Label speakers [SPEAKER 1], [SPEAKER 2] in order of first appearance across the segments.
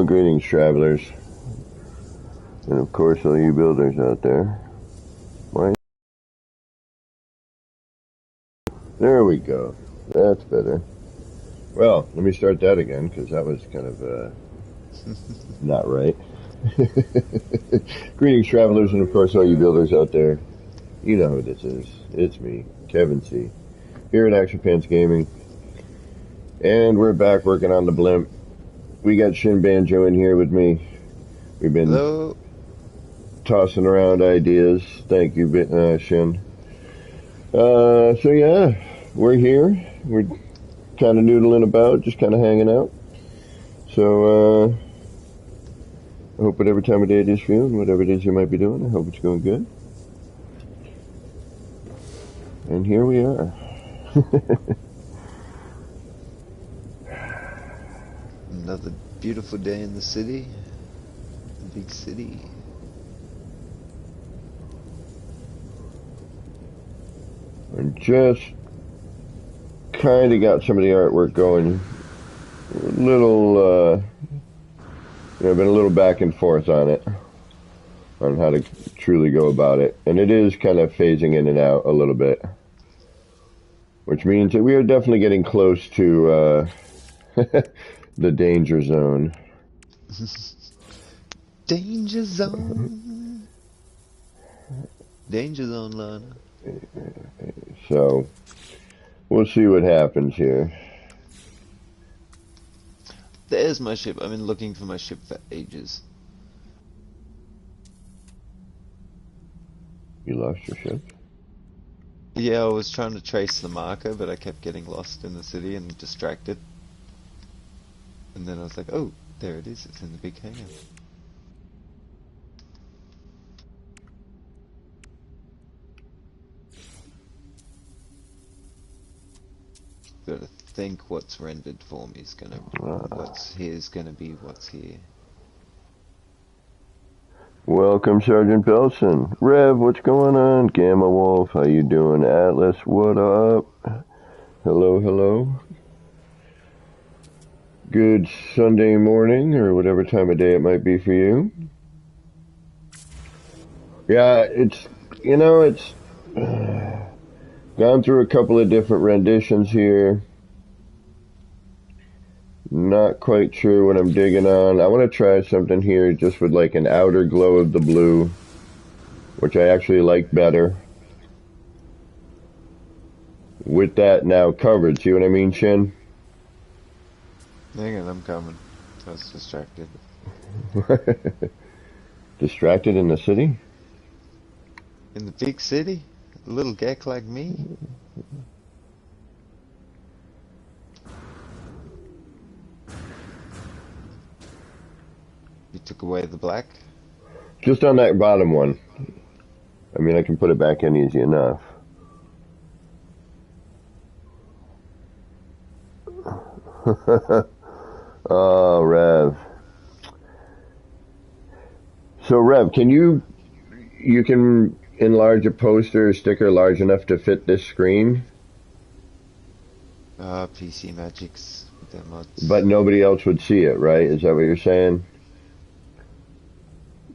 [SPEAKER 1] Well, greetings, travelers. And of course, all you builders out there. Why? There we go. That's better. Well, let me start that again, because that was kind of not right. Greetings, travelers, and of course, all you builders out there. You know who this is. It's me, Kevin C., here at Action Pants Gaming. And we're back working on the blimp. We got Shin Banjo in here with me. We've been tossing around ideas. Thank you, Shin. So yeah, we're here. We're kind of noodling about, just kind of hanging out. So, I hope whatever time of day it is for you, and whatever it is you might be doing, I hope it's going good. And here we are.
[SPEAKER 2] Another beautiful day in the city, the big city.
[SPEAKER 1] And just kind of got some of the artwork going. A little, I've been a little back and forth on it, on how to truly go about it. And it is kind of phasing in and out a little bit. Which means that we are definitely getting close to the danger zone.
[SPEAKER 2] Danger zone. Danger zone, Lana.
[SPEAKER 1] So, we'll see what happens here.
[SPEAKER 2] There's my ship. I've been looking for my ship for ages.
[SPEAKER 1] You lost your ship?
[SPEAKER 2] Yeah, I was trying to trace the marker, but I kept getting lost in the city and distracted. And then I was like, oh, there it is. It's in the big hangar. Gotta think what's rendered for me is gonna, what's here is gonna be what's here.
[SPEAKER 1] Welcome, Sergeant Belson. Rev, what's going on? Gamma Wolf, how you doing? Atlas, what up? Hello, hello. Good Sunday morning, or whatever time of day it might be for you. Yeah, it's gone through a couple of different renditions here. Not quite sure what I'm digging on. I want to try something here just with like an outer glow of the blue, which I actually like better. With that now covered, see what I mean, Shin?
[SPEAKER 2] Hang on, I'm coming. I was distracted.
[SPEAKER 1] Distracted in the city?
[SPEAKER 2] In the big city? A little geck like me? You took away the black?
[SPEAKER 1] Just on that bottom one. I mean, I can put it back in easy enough. Oh, Rev. So, Rev, you can enlarge a poster or sticker large enough to fit this screen?
[SPEAKER 2] PC Magics with their mods.
[SPEAKER 1] But nobody else would see it, right? Is that what you're saying?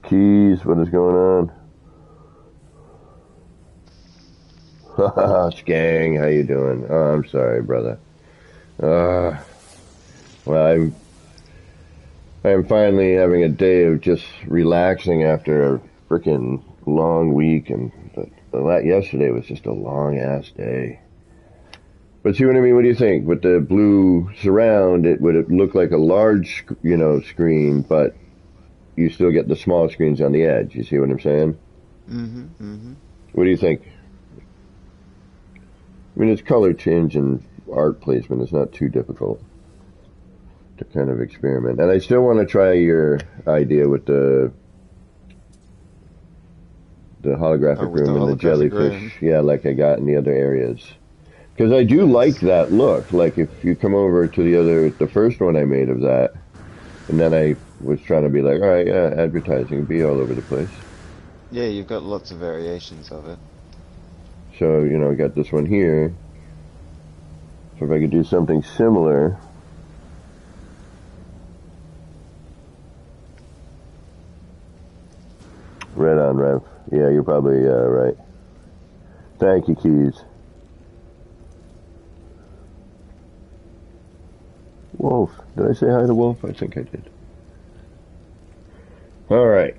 [SPEAKER 1] Keys, what is going on? Haha, Skang, how you doing? Oh, I'm sorry, brother. Well, I am finally having a day of just relaxing after a freaking long week, and yesterday was just a long-ass day. But see what I mean? What do you think? With the blue surround, it would look like a large, screen, but you still get the small screens on the edge. You see what I'm saying? What do you think? I mean, it's color change and art placement is not too difficult to kind of experiment. And I still want to try your idea with the holographic room and the jellyfish. Yeah, like I got in the other areas. Because I do like that look. Like if you come over to the first one I made of that, and then I was trying to be like, all right, yeah, advertising, be all over the place.
[SPEAKER 2] Yeah, you've got lots of variations of it.
[SPEAKER 1] So, I got this one here. So if I could do something similar. Right on, Rev. Yeah, you're probably right. Thank you, Keys. Wolf. Did I say hi to Wolf? I think I did. All right.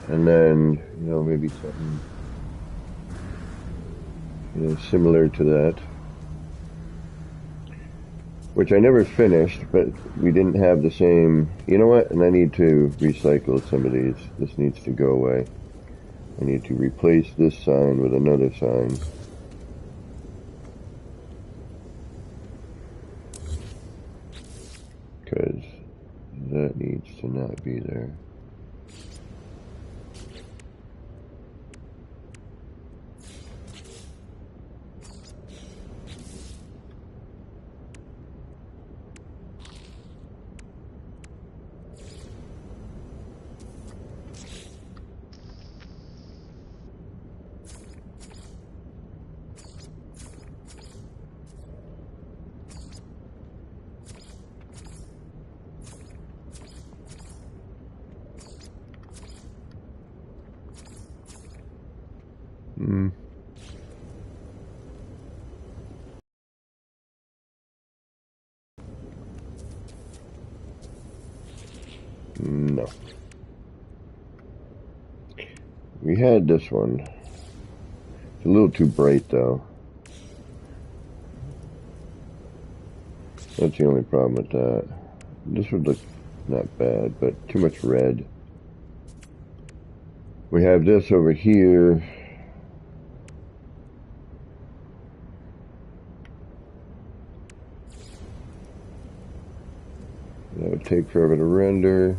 [SPEAKER 1] And then, maybe something, similar to that. Which I never finished, but we didn't have the same... You know what? And I need to recycle some of these. This needs to go away. I need to replace this sign with another sign. Because that needs to not be there. No. We had this one. It's a little too bright, though. That's the only problem with that. This would look not bad, but too much red. We have this over here. That would take forever to render.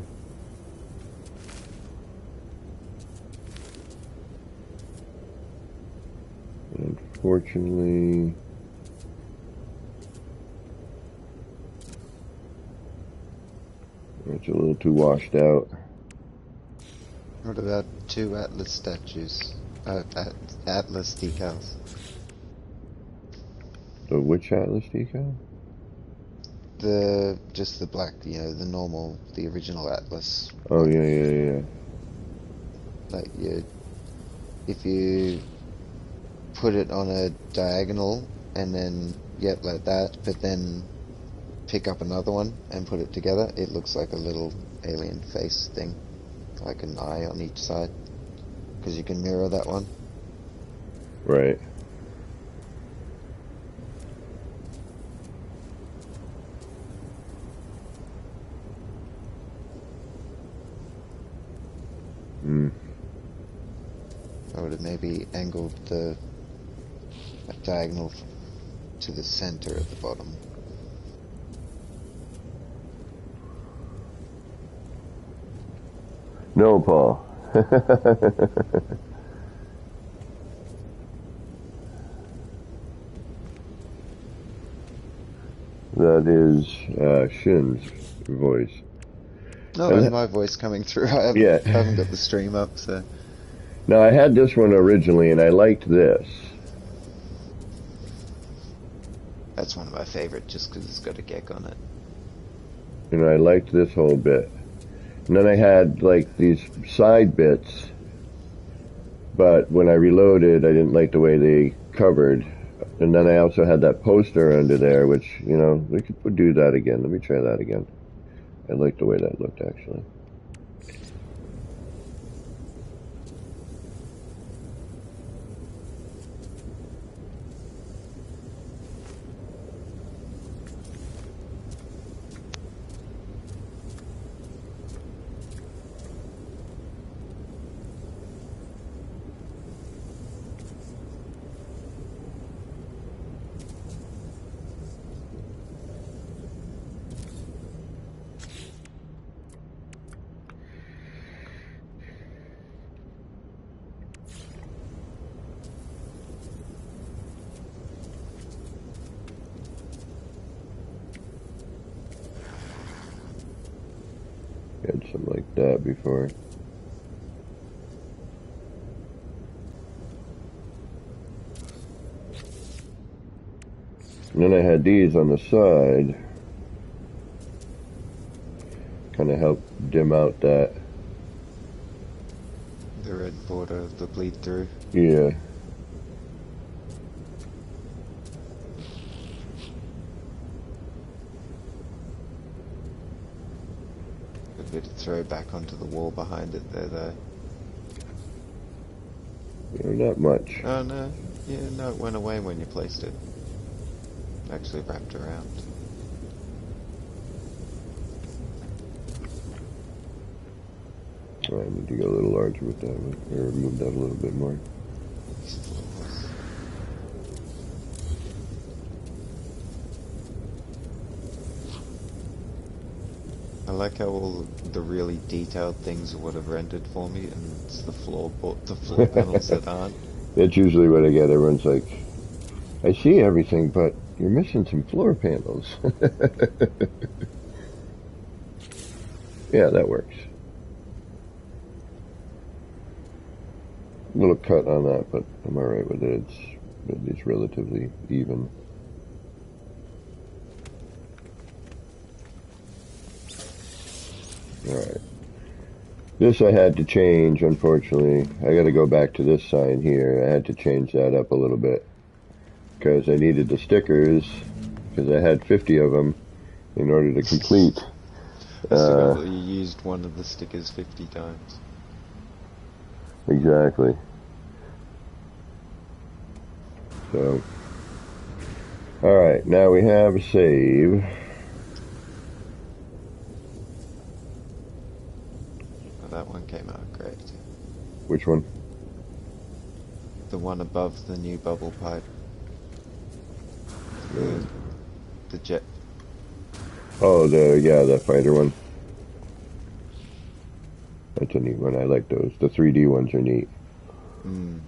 [SPEAKER 1] Unfortunately, it's a little too washed out.
[SPEAKER 2] What about 2 Atlas statues? Atlas decals.
[SPEAKER 1] The which Atlas decal?
[SPEAKER 2] Just the black, the normal, the original Atlas.
[SPEAKER 1] Oh, yeah.
[SPEAKER 2] Like, if you put it on a diagonal and then, like that, but then pick up another one and put it together, it looks like a little alien face thing. Like an eye on each side. Because you can mirror that one.
[SPEAKER 1] Right.
[SPEAKER 2] I would have maybe angled the diagonal to the center at the bottom.
[SPEAKER 1] No, Paul. That is Shin's voice.
[SPEAKER 2] No, and my voice coming through. I haven't got the stream up, so...
[SPEAKER 1] Now, I had this one originally, and I liked this.
[SPEAKER 2] That's one of my favorite, just because it's got a gek on it.
[SPEAKER 1] I liked this whole bit. And then I had, like, these side bits, but when I reloaded, I didn't like the way they covered. And then I also had that poster under there, which, we could do that again. Let me try that again. I like the way that looked, actually. Had something like that before. And then I had these on the side. Kind of help dim out that
[SPEAKER 2] border of the bleed through.
[SPEAKER 1] Yeah.
[SPEAKER 2] A bit of throw back onto the wall behind it there, though.
[SPEAKER 1] Not much.
[SPEAKER 2] Oh no, yeah, no, it went away when you placed it. Actually wrapped around.
[SPEAKER 1] I need to go a little larger with that one, or move that a little bit more.
[SPEAKER 2] These floors. I like how all the really detailed things would have rendered for me, and it's the floor panels that aren't.
[SPEAKER 1] That's usually what I get. Everyone's like, I see everything, but you're missing some floor panels. Yeah, that works. A little cut on that, but I'm alright with it. It's relatively even. Alright. This I had to change, unfortunately. I gotta go back to this sign here. I had to change that up a little bit. Because I needed the stickers, because I had 50 of them in order to complete.
[SPEAKER 2] I still got you used one of the stickers 50 times.
[SPEAKER 1] Exactly. So, alright, now we have a save.
[SPEAKER 2] Oh, that one came out great.
[SPEAKER 1] Which one?
[SPEAKER 2] The one above the new bubble pipe. The jet.
[SPEAKER 1] Oh, the fighter one. That's a neat one. I like those. The 3D ones are neat.
[SPEAKER 2] Hmm.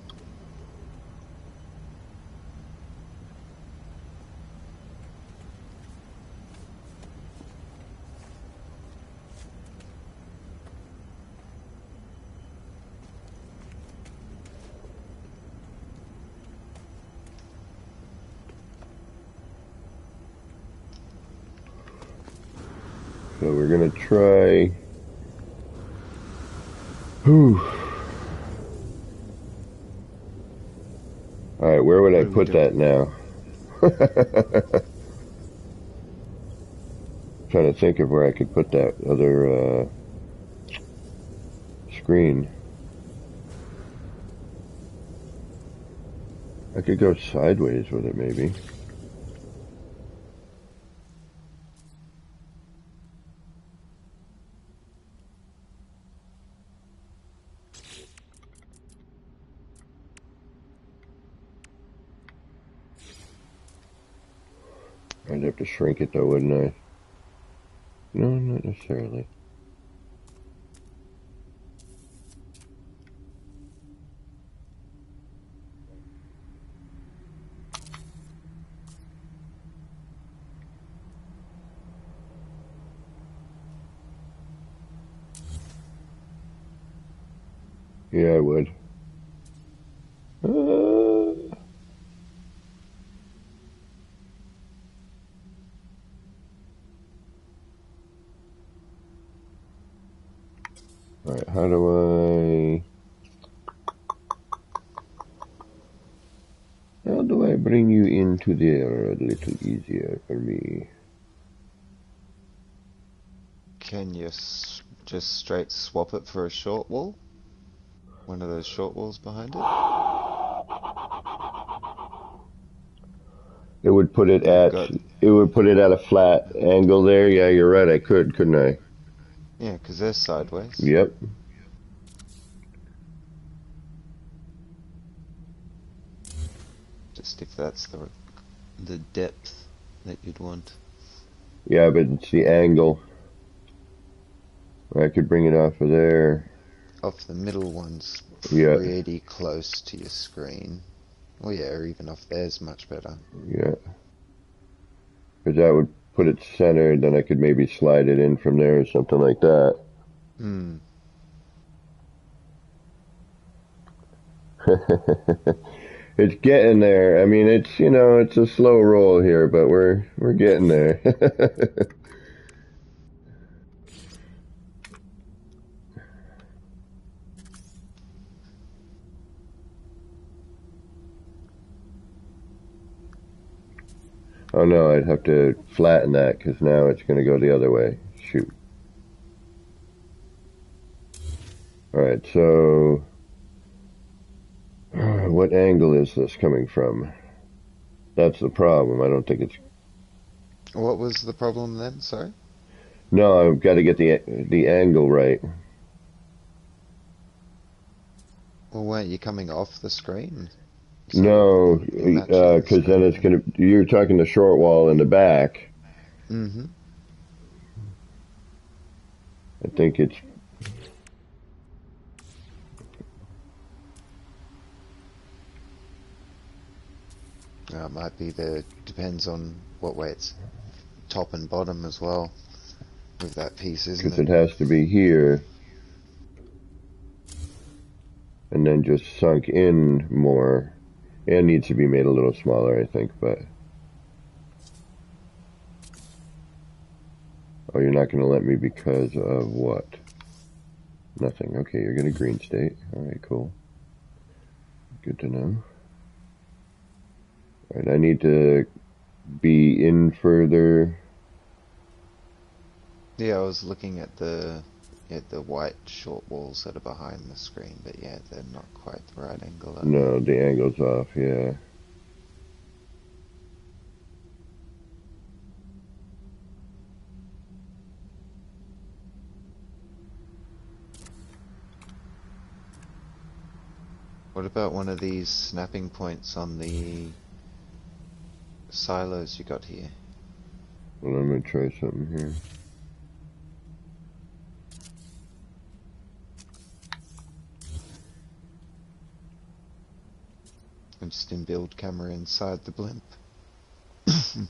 [SPEAKER 1] So we're gonna try. Whew. Alright, where would I put that now? Trying to think of where I could put that other screen. I could go sideways with it, maybe. I'd have to shrink it though, wouldn't I? No, not necessarily. Yeah, I would. Alright, how do I bring you into there a little easier for me?
[SPEAKER 2] Can you just straight swap it for a short wall? One of those short walls behind it?
[SPEAKER 1] It would put it
[SPEAKER 2] You've
[SPEAKER 1] at
[SPEAKER 2] got...
[SPEAKER 1] a flat angle there. Yeah, you're right. I could, couldn't I?
[SPEAKER 2] Yeah, because they're sideways.
[SPEAKER 1] Yep.
[SPEAKER 2] Just if that's the depth that you'd want.
[SPEAKER 1] Yeah, but it's the angle. I could bring it off of there.
[SPEAKER 2] Off the middle one's
[SPEAKER 1] Yeah.
[SPEAKER 2] pretty close to your screen. Oh yeah, or even off there's much better.
[SPEAKER 1] Yeah. Because that would put it centered, then I could maybe slide it in from there or something like that.
[SPEAKER 2] Hmm.
[SPEAKER 1] It's getting there. I mean, it's a slow roll here, but we're getting there. Oh no, I'd have to flatten that because now it's going to go the other way. Shoot. Alright, so what angle is this coming from? That's the problem. I don't think it's...
[SPEAKER 2] What was the problem then? Sorry?
[SPEAKER 1] No, I've got to get the angle right.
[SPEAKER 2] Well, weren't you coming off the screen? So it
[SPEAKER 1] No,
[SPEAKER 2] wouldn't be matching the
[SPEAKER 1] because then it's
[SPEAKER 2] screen.
[SPEAKER 1] going to... You're talking the short wall in the back.
[SPEAKER 2] Mm-hmm.
[SPEAKER 1] I think it's...
[SPEAKER 2] It might be depends on what way it's top and bottom as well with that piece, isn't
[SPEAKER 1] Because
[SPEAKER 2] it?
[SPEAKER 1] it has to be here and then just sunk in more. It needs to be made a little smaller, I think, but... Oh, you're not going to let me because of what? Nothing. Okay, you're going to green state. Alright, cool. Good to know. Alright, I need to be in further.
[SPEAKER 2] Yeah, I was looking at the white short walls that are behind the screen, but yeah, they're not quite the right angle, are they?
[SPEAKER 1] No, the angle's off, yeah.
[SPEAKER 2] What about one of these snapping points on the silos you got here?
[SPEAKER 1] Well, I'm going to try something here.
[SPEAKER 2] And just in build camera inside the blimp.
[SPEAKER 1] I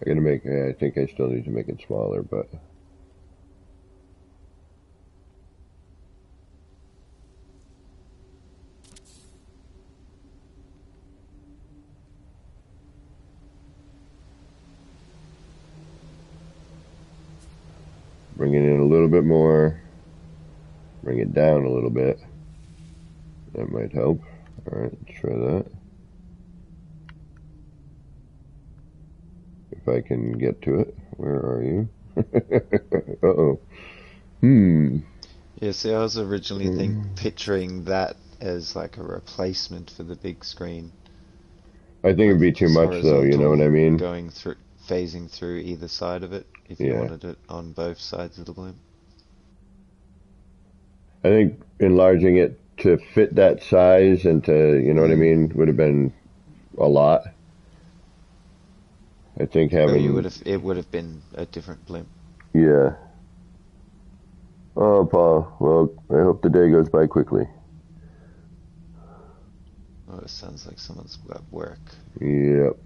[SPEAKER 1] gotta make, I think I still need to make it smaller, but... Bring it in a little bit more. Bring it down a little bit. That might help. Alright, let's try that. If I can get to it. Where are you? Uh-oh.
[SPEAKER 2] Yeah, see, I was originally picturing that as like a replacement for the big screen
[SPEAKER 1] I think it'd
[SPEAKER 2] with
[SPEAKER 1] be too
[SPEAKER 2] just
[SPEAKER 1] much though, you know what I
[SPEAKER 2] horizontal
[SPEAKER 1] mean?
[SPEAKER 2] going through, phasing through either side of it if you
[SPEAKER 1] Yeah.
[SPEAKER 2] wanted it on both sides of the blimp.
[SPEAKER 1] I think enlarging it to fit that size and to, you know what I
[SPEAKER 2] Mm.
[SPEAKER 1] mean, would have been a lot. I think
[SPEAKER 2] Oh,
[SPEAKER 1] having,
[SPEAKER 2] it would have been a different blimp.
[SPEAKER 1] yeah. Oh, Paul, well, I hope the day goes by quickly.
[SPEAKER 2] Oh, it sounds like someone's at work.
[SPEAKER 1] Yep.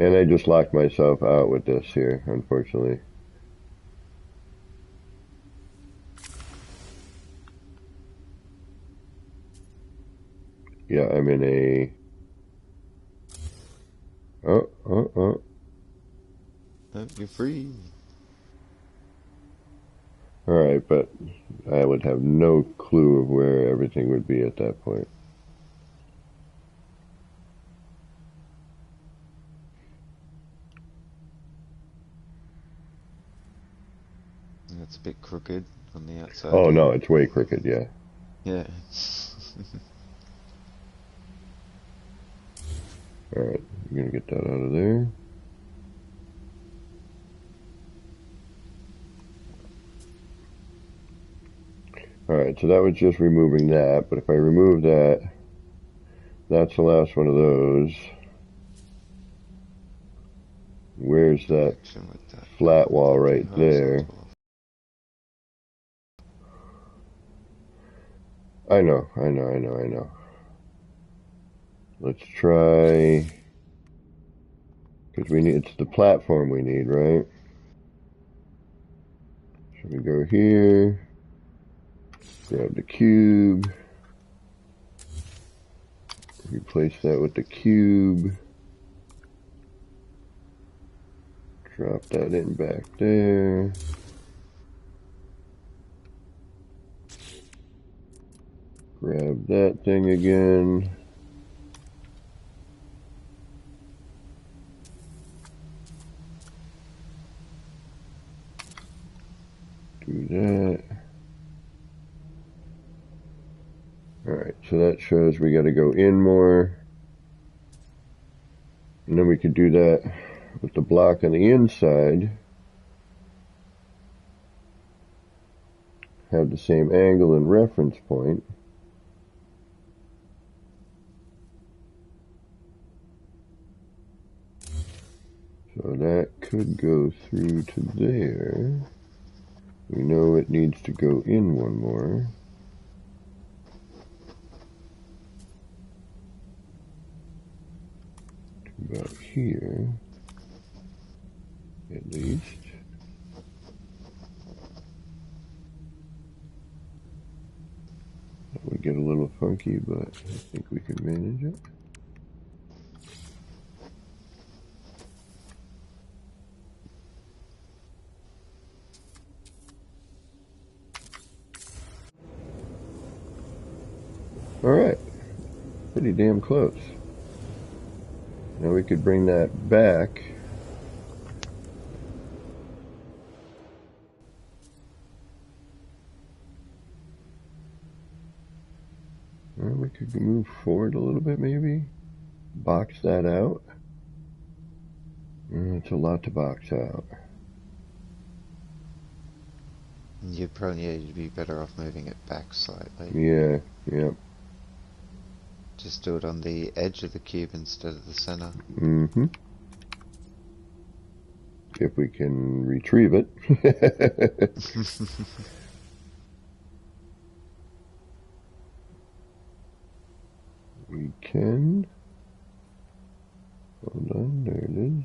[SPEAKER 1] And I just locked myself out with this here, unfortunately. Yeah, I'm in a... Oh, oh, oh.
[SPEAKER 2] Oh, you're free.
[SPEAKER 1] Alright, but I would have no clue of where everything would be at that point.
[SPEAKER 2] It's a bit crooked on the outside
[SPEAKER 1] Oh,
[SPEAKER 2] there.
[SPEAKER 1] no, it's way crooked, yeah.
[SPEAKER 2] Yeah.
[SPEAKER 1] Alright, I'm gonna get that out of there. Alright, so that was just removing that, but if I remove that, that's the last one of those. Where's that
[SPEAKER 2] Connection with that
[SPEAKER 1] flat wall
[SPEAKER 2] three
[SPEAKER 1] right there?
[SPEAKER 2] horizontal.
[SPEAKER 1] I know. Let's try, because we need, it's the platform we need, right? So we go here, grab the cube, replace that with the cube, drop that in back there. Grab that thing again. do that. Alright, so that shows we got to go in more. And then we could do that with the block on the inside. Have the same angle and reference point. So that could go through to there. We know it needs to go in one more. About here, at least. That would get a little funky, but I think we can manage it. Alright, pretty damn close. Now we could bring that back. Well, we could move forward a little bit maybe. Box that out. It's a lot to box out.
[SPEAKER 2] You'd probably need to be better off moving it back slightly.
[SPEAKER 1] Yeah, yep.
[SPEAKER 2] Just do it on the edge of the cube instead of the center.
[SPEAKER 1] Mm-hmm. If we can retrieve it. We can. Hold on, there it is.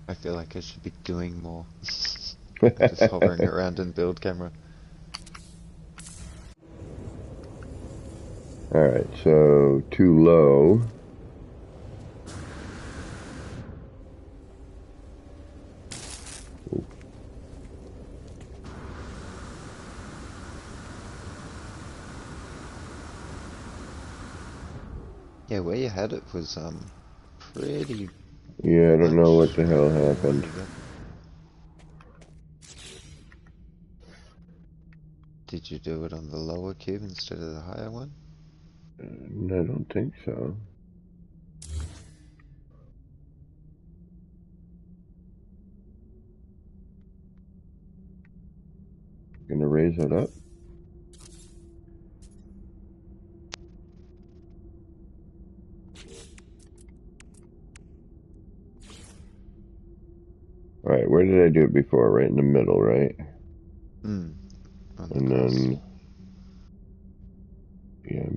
[SPEAKER 2] I feel like I should be doing more. Just hovering around in build camera.
[SPEAKER 1] Alright, so too low.
[SPEAKER 2] Yeah, where you had it was pretty.
[SPEAKER 1] Yeah, I don't know what the hell happened.
[SPEAKER 2] Did you do it on the lower cube instead of the higher one?
[SPEAKER 1] I don't think so. Gonna raise it up. Alright, where did I do it before? Right in the middle, right?
[SPEAKER 2] And
[SPEAKER 1] then, yeah.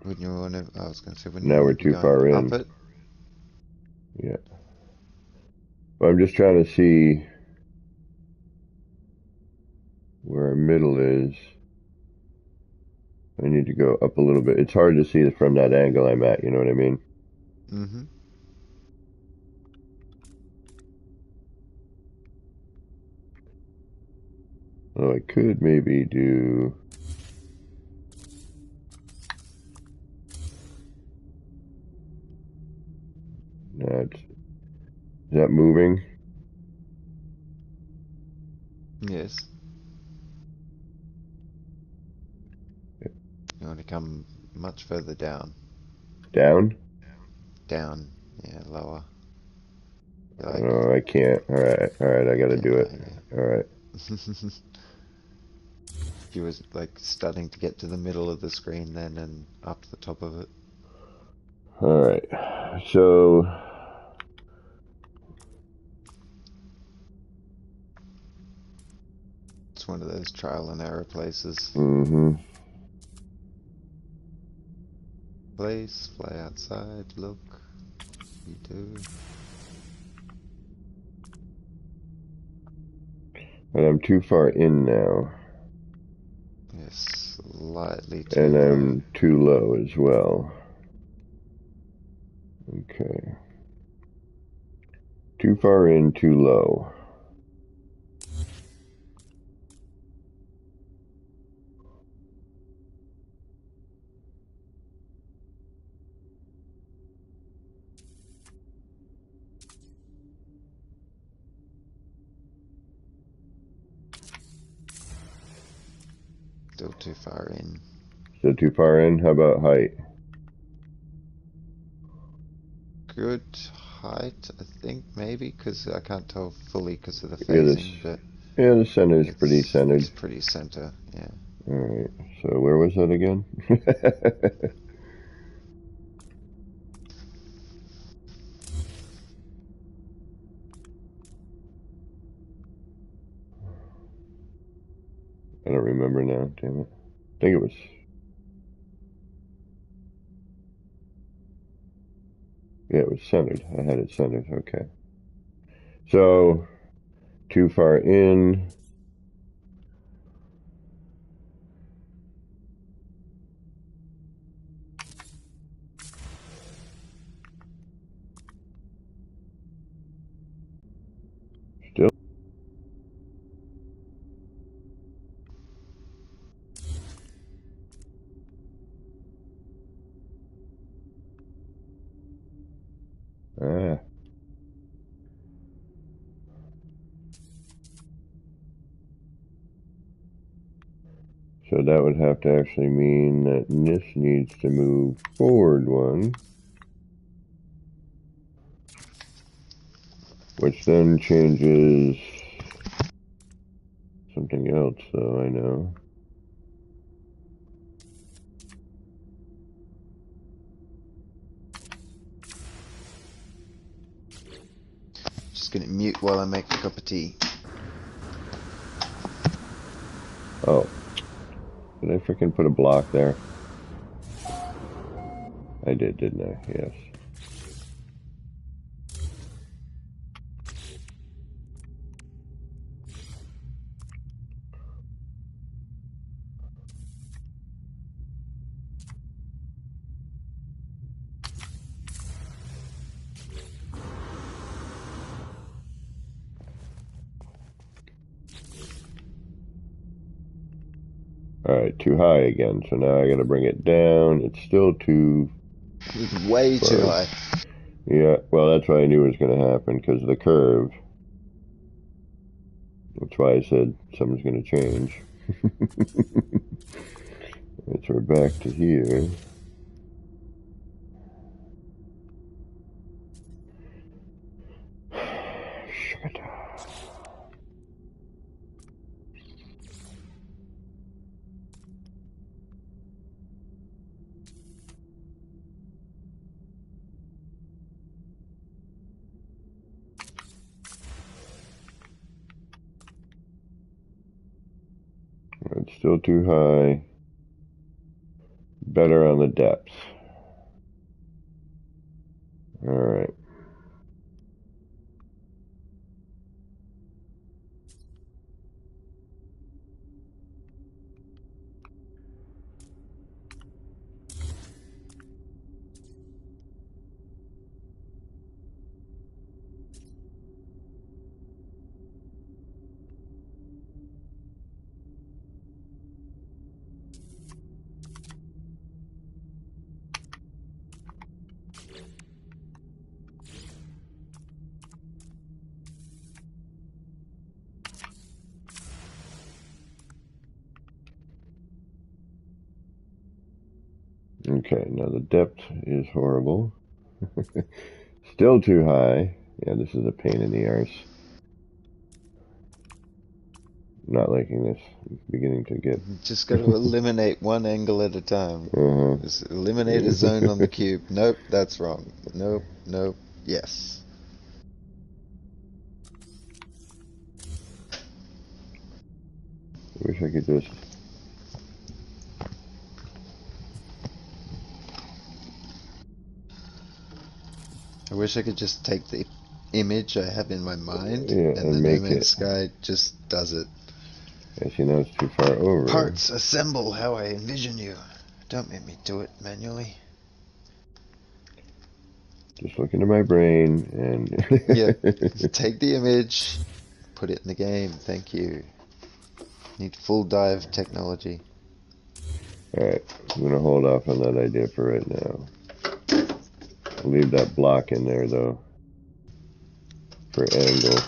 [SPEAKER 2] Wouldn't you want to? I was going to say, wouldn't
[SPEAKER 1] Now
[SPEAKER 2] you
[SPEAKER 1] we're
[SPEAKER 2] want to be
[SPEAKER 1] too far
[SPEAKER 2] going
[SPEAKER 1] in.
[SPEAKER 2] up it?
[SPEAKER 1] Yeah. Well, I'm just trying to see where our middle is. I need to go up a little bit. It's hard to see from that angle I'm at, you know what I mean?
[SPEAKER 2] Mm-hmm.
[SPEAKER 1] Well, I could maybe do... No, is that moving?
[SPEAKER 2] Yes. You want to come much further down.
[SPEAKER 1] Down?
[SPEAKER 2] Down. Yeah, lower.
[SPEAKER 1] Like, no, I can't. Alright, I gotta do it.
[SPEAKER 2] Yeah.
[SPEAKER 1] Alright.
[SPEAKER 2] You was like starting to get to the middle of the screen then and up the top of it.
[SPEAKER 1] Alright. So...
[SPEAKER 2] It's one of those trial and error places.
[SPEAKER 1] Mm-hmm.
[SPEAKER 2] Place, fly outside, look. You do.
[SPEAKER 1] And I'm too far in now.
[SPEAKER 2] Yes, slightly too
[SPEAKER 1] And
[SPEAKER 2] low.
[SPEAKER 1] I'm too low as well. Okay. Too far in, too low.
[SPEAKER 2] Still too far in.
[SPEAKER 1] Still too far in? How about height?
[SPEAKER 2] Good height, I think, maybe, because I can't tell fully because of the
[SPEAKER 1] Yeah, this.
[SPEAKER 2] phasing, but
[SPEAKER 1] Yeah, the center is pretty centered.
[SPEAKER 2] it's pretty center, yeah.
[SPEAKER 1] Alright, so where was that again? I don't remember now, damn it. I think it was... Yeah, it was centered. I had it centered, okay. So, too far in. Still. Ah. So that would have to actually mean that this needs to move forward one. Which then changes something else, though, I know.
[SPEAKER 2] Just gonna mute while I make a cup of tea.
[SPEAKER 1] Oh. Did I freaking put a block there? I did, didn't I? Yes. Alright, too high again. So now I gotta bring it down. It's still too...
[SPEAKER 2] It's way too high.
[SPEAKER 1] Yeah, well, that's what I knew was gonna happen, because of the curve. That's why I said something's gonna change. Right, so we're back to here. It's still too high. Better on the depth. Alright. Okay, now the depth is horrible. Still too high. Yeah, this is a pain in the arse. Not liking this. I'm beginning to get...
[SPEAKER 2] Just got to eliminate one angle at a time. Just eliminate a zone on the cube. Nope, that's wrong. Nope, nope, yes.
[SPEAKER 1] I wish I could just...
[SPEAKER 2] I wish I could just take the image I have in my mind,
[SPEAKER 1] Yeah,
[SPEAKER 2] and
[SPEAKER 1] and
[SPEAKER 2] then No
[SPEAKER 1] make
[SPEAKER 2] Man's
[SPEAKER 1] it...
[SPEAKER 2] Sky just does it.
[SPEAKER 1] Yes, you know it's too far over.
[SPEAKER 2] Parts, assemble how I envision you. Don't make me do it manually.
[SPEAKER 1] Just look into my brain
[SPEAKER 2] Yep.
[SPEAKER 1] and
[SPEAKER 2] Take the image, put it in the game. Thank you. Need full dive technology.
[SPEAKER 1] Alright, I'm gonna hold off on that idea for right now. I'll leave that block in there though. For angle.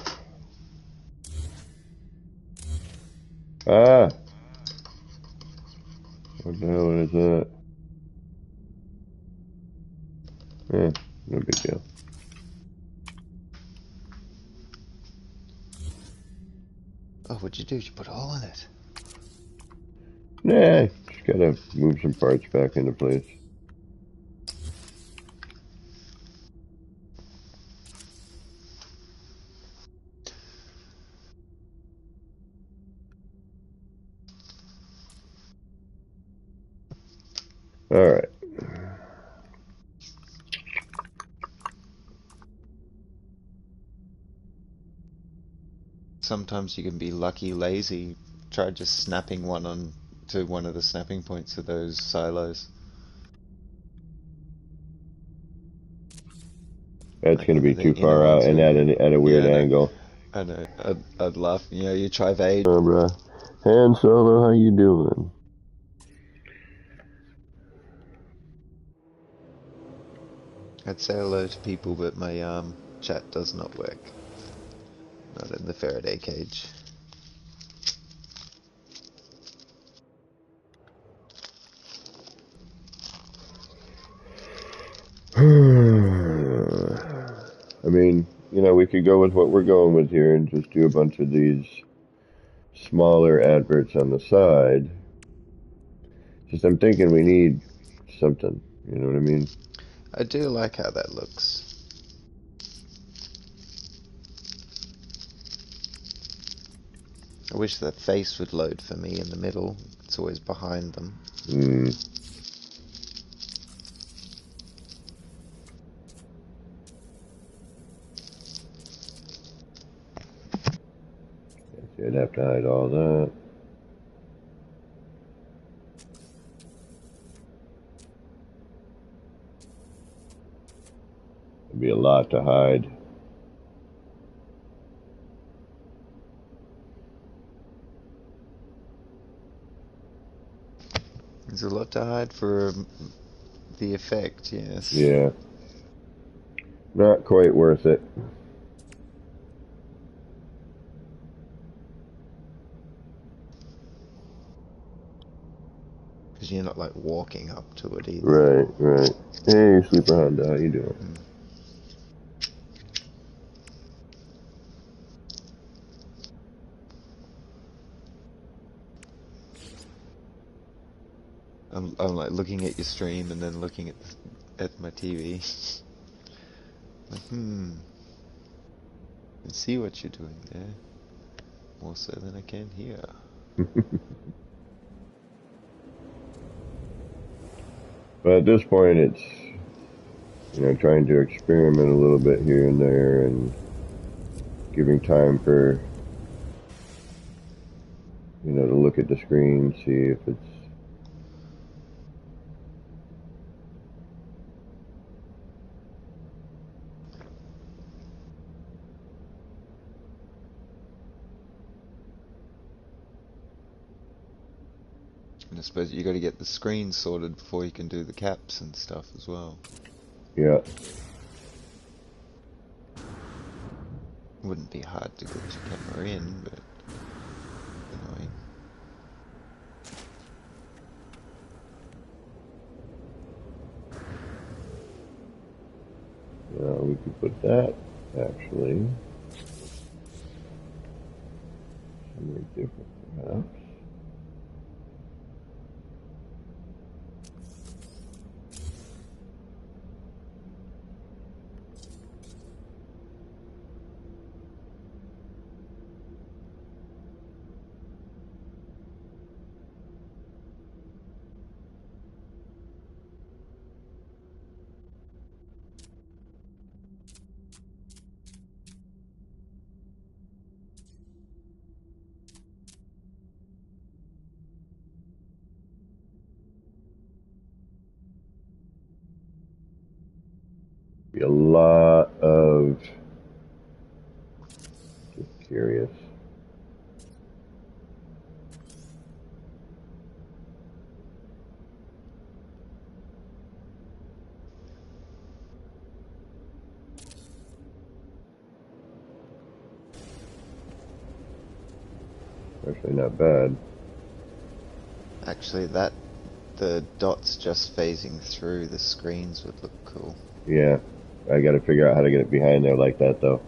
[SPEAKER 1] Ah! What the hell is that? Eh, no big deal.
[SPEAKER 2] Oh, what'd you do? Did you put a hole in it?
[SPEAKER 1] Nah, just gotta move some parts back into place. Alright.
[SPEAKER 2] Sometimes you can be lucky lazy. Try just snapping one on to one of the snapping points of those silos.
[SPEAKER 1] That's
[SPEAKER 2] Like
[SPEAKER 1] gonna
[SPEAKER 2] one
[SPEAKER 1] be
[SPEAKER 2] of the
[SPEAKER 1] too
[SPEAKER 2] inner
[SPEAKER 1] far out
[SPEAKER 2] ones,
[SPEAKER 1] and
[SPEAKER 2] maybe.
[SPEAKER 1] at a weird
[SPEAKER 2] Yeah,
[SPEAKER 1] angle.
[SPEAKER 2] I know. I'd laugh. You know, you try Vade.
[SPEAKER 1] Oh, bruh. Han Solo, how you doing?
[SPEAKER 2] I'd say hello to people, but my chat does not work. Not in the Faraday cage.
[SPEAKER 1] I mean, you know, we could go with what we're going with here and just do a bunch of these smaller adverts on the side. Just I'm thinking we need something. You know what I mean?
[SPEAKER 2] I do like how that looks. I wish that face would load for me in the middle. It's always behind them.
[SPEAKER 1] Hmm. Guess I'd have to hide all that. It'd be a lot to hide.
[SPEAKER 2] There's a lot to hide for the effect, yes.
[SPEAKER 1] Yeah. Not quite worth it.
[SPEAKER 2] Because you're not like walking up to it either.
[SPEAKER 1] Right, right. Hey, Sleeper Honda, how you doing?
[SPEAKER 2] Hmm. I'm like looking at your stream and then looking at my TV. Like, I see what you're doing there. More so than I can hear.
[SPEAKER 1] But at this point, it's, you know, trying to experiment a little bit here and there and giving time for, you know, to look at the screen, see if it's,
[SPEAKER 2] And I suppose you got to get the screen sorted before you can do the caps and stuff as well.
[SPEAKER 1] yeah.
[SPEAKER 2] Wouldn't be hard to get your camera in, but annoying.
[SPEAKER 1] We could put that, actually, somewhere different, perhaps. Be a lot of. Just curious. Actually, not bad.
[SPEAKER 2] Actually, the dots just phasing through the screens would look cool.
[SPEAKER 1] Yeah, I got to figure out how to get it behind there like that, though.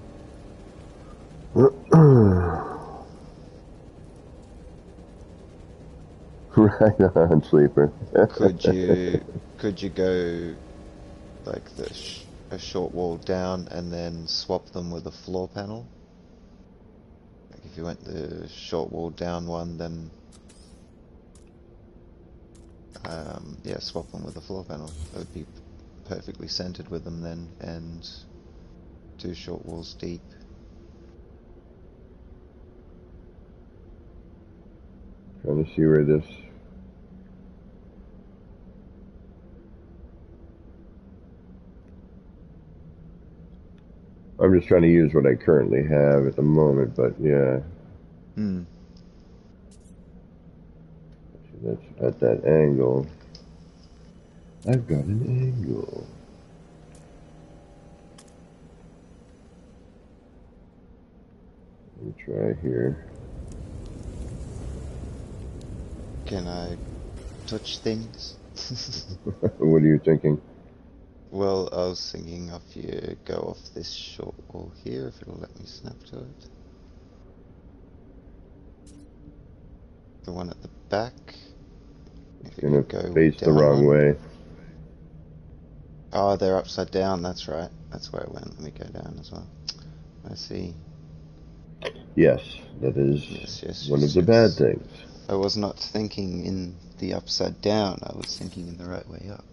[SPEAKER 1] Right on, sleeper.
[SPEAKER 2] Could you go like a short wall down and then swap them with a floor panel? Like if you went the short wall down one, then yeah, swap them with a floor panel. It would be perfectly centered with them then, and two short walls deep.
[SPEAKER 1] Trying to see where this. I'm just trying to use what I currently have at the moment, but yeah.
[SPEAKER 2] Hmm.
[SPEAKER 1] That's at that angle. I've got an angle. Let me try here.
[SPEAKER 2] Can I touch things?
[SPEAKER 1] What are you thinking?
[SPEAKER 2] Well, I was thinking if you go off this short wall here, if it'll let me snap to it. The one at the back.
[SPEAKER 1] It's
[SPEAKER 2] If you
[SPEAKER 1] gonna
[SPEAKER 2] could go
[SPEAKER 1] face the
[SPEAKER 2] down
[SPEAKER 1] wrong
[SPEAKER 2] one.
[SPEAKER 1] way.
[SPEAKER 2] Oh, they're upside down, that's right. That's where it went. Let me go down as well. I see.
[SPEAKER 1] Yes, that is
[SPEAKER 2] Yes, yes,
[SPEAKER 1] one of
[SPEAKER 2] yes,
[SPEAKER 1] the bad
[SPEAKER 2] yes.
[SPEAKER 1] things.
[SPEAKER 2] I was not thinking in the upside down, I was thinking in the right way up.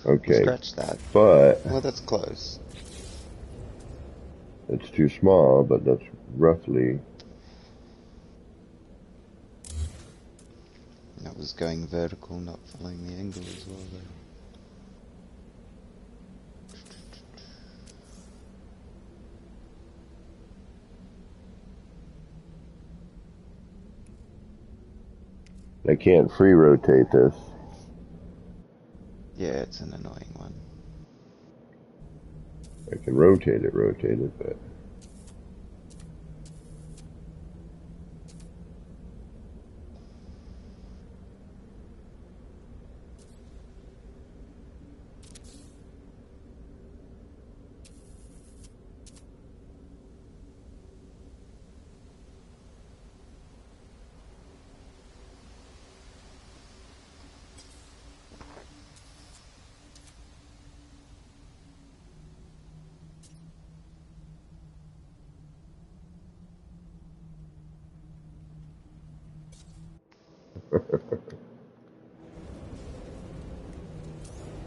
[SPEAKER 2] Well,
[SPEAKER 1] Okay,
[SPEAKER 2] scratch that.
[SPEAKER 1] but
[SPEAKER 2] Well, that's close.
[SPEAKER 1] it's too small, but that's roughly.
[SPEAKER 2] That was going vertical, not following the angle as well, though.
[SPEAKER 1] I can't free rotate this.
[SPEAKER 2] Yeah, it's an annoying one.
[SPEAKER 1] I can rotate it, but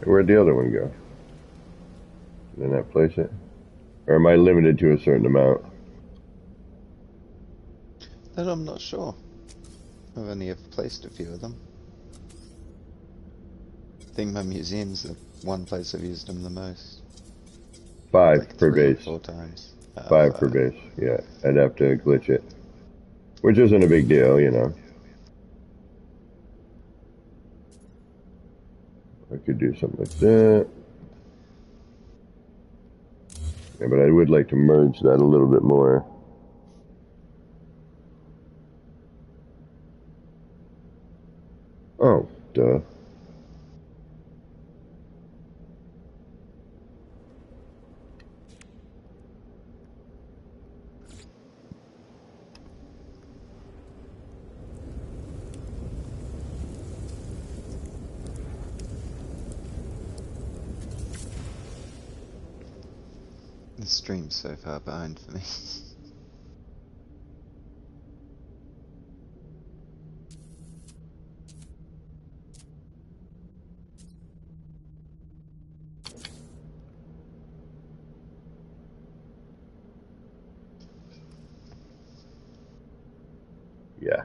[SPEAKER 1] where'd the other one go? Did I not place it? Or am I limited to a certain amount?
[SPEAKER 2] That I'm not sure. I've only ever placed a few of them. I think my museum's the one place I've used them the most.
[SPEAKER 1] 5
[SPEAKER 2] Like
[SPEAKER 1] per
[SPEAKER 2] 3 or
[SPEAKER 1] base.
[SPEAKER 2] 4 times.
[SPEAKER 1] 5 per
[SPEAKER 2] 5.
[SPEAKER 1] base. Yeah, I'd have to glitch it, which isn't a big deal, you know. I could do something like that. Yeah, but I would like to merge that a little bit more. Oh, duh.
[SPEAKER 2] The stream's so far behind for me.
[SPEAKER 1] Yeah.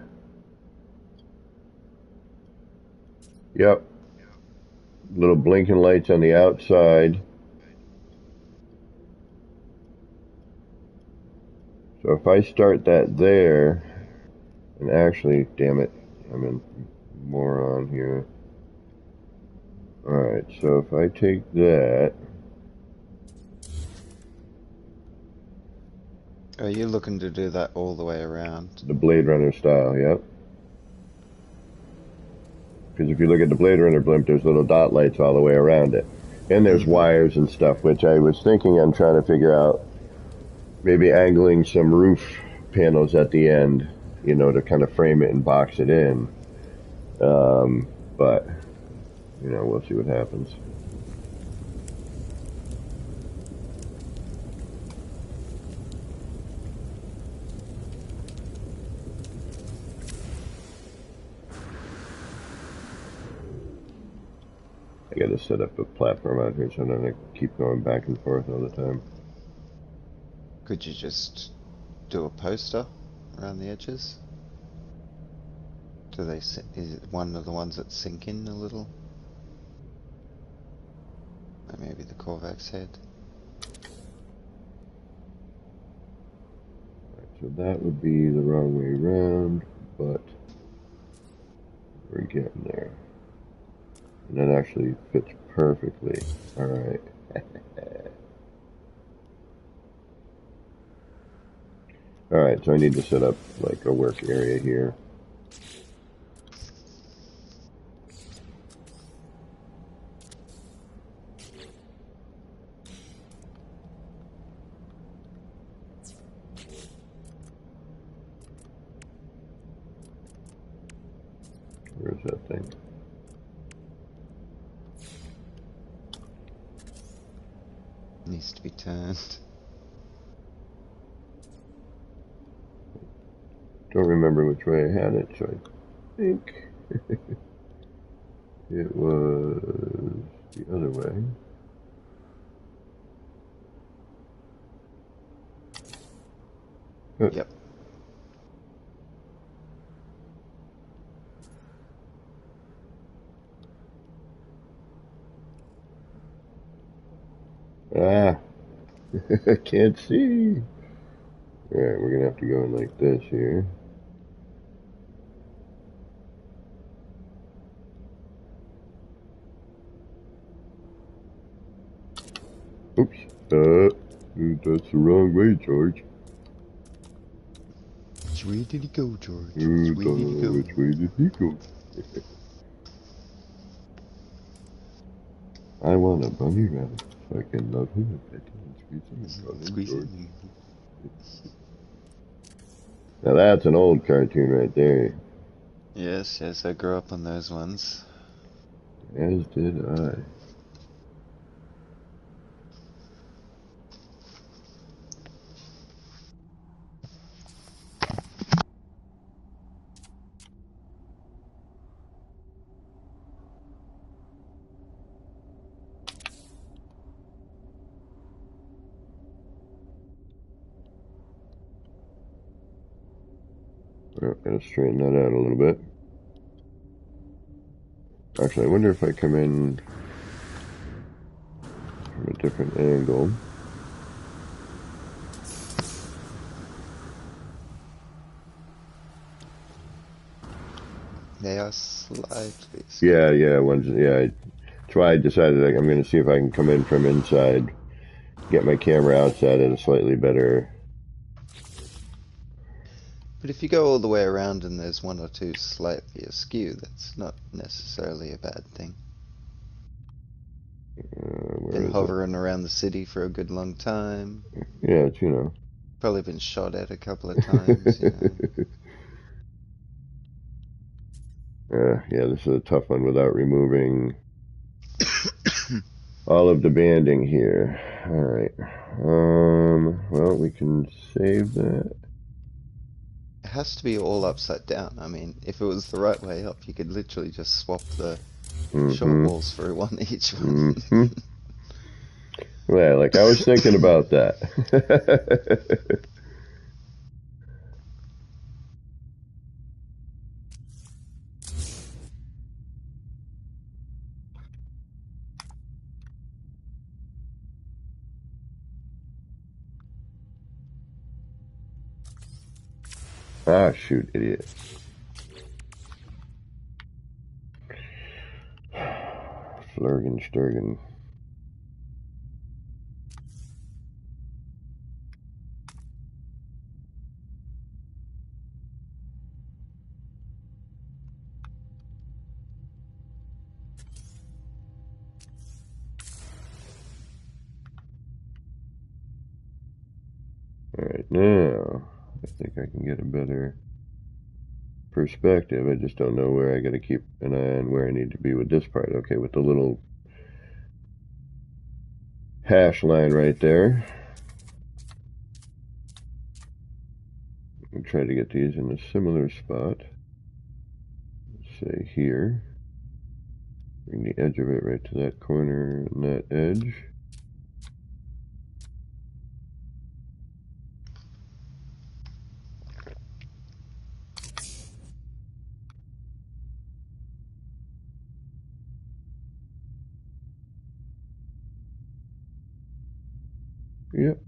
[SPEAKER 1] Yep. little blinking lights on the outside. So if I start that there, and actually, damn it, I'm a moron here. Alright, so if I take that.
[SPEAKER 2] Are you looking to do that all the way around?
[SPEAKER 1] The Blade Runner style, yep. Because if you look at the Blade Runner blimp, there's little dot lights all the way around it. And there's wires and stuff, which I was thinking on trying to figure out. Maybe angling some roof panels at the end, you know, to kind of frame it and box it in. But, you know, we'll see what happens. I gotta set up a platform out here so I don't have to keep going back and forth all the time.
[SPEAKER 2] Could you just do a poster around the edges? Is it one of the ones that sink in a little? Or maybe the Korvax head?
[SPEAKER 1] Right, so that would be the wrong way around, but we're getting there. And that actually fits perfectly. Alright. Alright, so I need to set up like a work area here. Where's that thing?
[SPEAKER 2] Needs to be turned.
[SPEAKER 1] Don't remember which way I had it, so I think it was the other way.
[SPEAKER 2] Yep.
[SPEAKER 1] Ah, I can't see. Alright, we're gonna have to go in like this here. Oops. That's the wrong way, George.
[SPEAKER 2] Which way did he go, George?
[SPEAKER 1] Don't know which way did he go. I want a bunny rabbit so I can love him and pet him and squeeze him and call him George. Now that's an old cartoon right there.
[SPEAKER 2] Yes, I grew up on those ones.
[SPEAKER 1] As did I. Well, gotta straighten that out a little bit. Actually, I wonder if I come in from a different angle.
[SPEAKER 2] They are slightly
[SPEAKER 1] skewed. Yeah. That's why I decided I'm going to see if I can come in from inside, get my camera outside at a slightly better.
[SPEAKER 2] But if you go all the way around and there's one or two slightly askew, that's not necessarily a bad thing. Been hovering around the city for a good long time.
[SPEAKER 1] Yeah, it's, you know.
[SPEAKER 2] Probably been shot at a couple of times, you
[SPEAKER 1] know. Yeah, this is a tough one without removing all of the banding here. Alright. Well, we can save that.
[SPEAKER 2] It has to be all upside down. I mean, if it was the right way up, you could literally just swap the short walls for one each one.
[SPEAKER 1] Well, like I was thinking about that. Ah, shoot, idiot. Flurgen, Sturgen. Alright, now I think I can get a better perspective. I just don't know where I gotta keep an eye on where I need to be with this part. Okay, with the little hash line right there. I'll try to get these in a similar spot. Say here. Bring the edge of it right to that corner and that edge. Yep.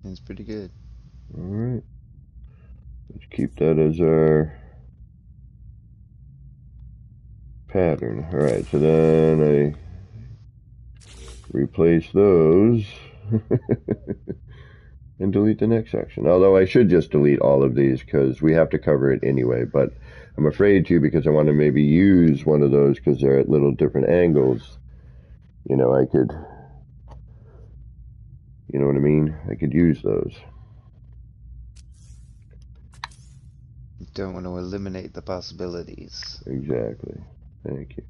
[SPEAKER 2] It's pretty good.
[SPEAKER 1] Alright. Let's keep that as our pattern. Alright, so then I replace those and delete the next section. Although I should just delete all of these because we have to cover it anyway, but I'm afraid to because I want to maybe use one of those because they're at little different angles. You know, I could, you know what I mean? I could use those.
[SPEAKER 2] You don't want to eliminate the possibilities.
[SPEAKER 1] Exactly. Thank you.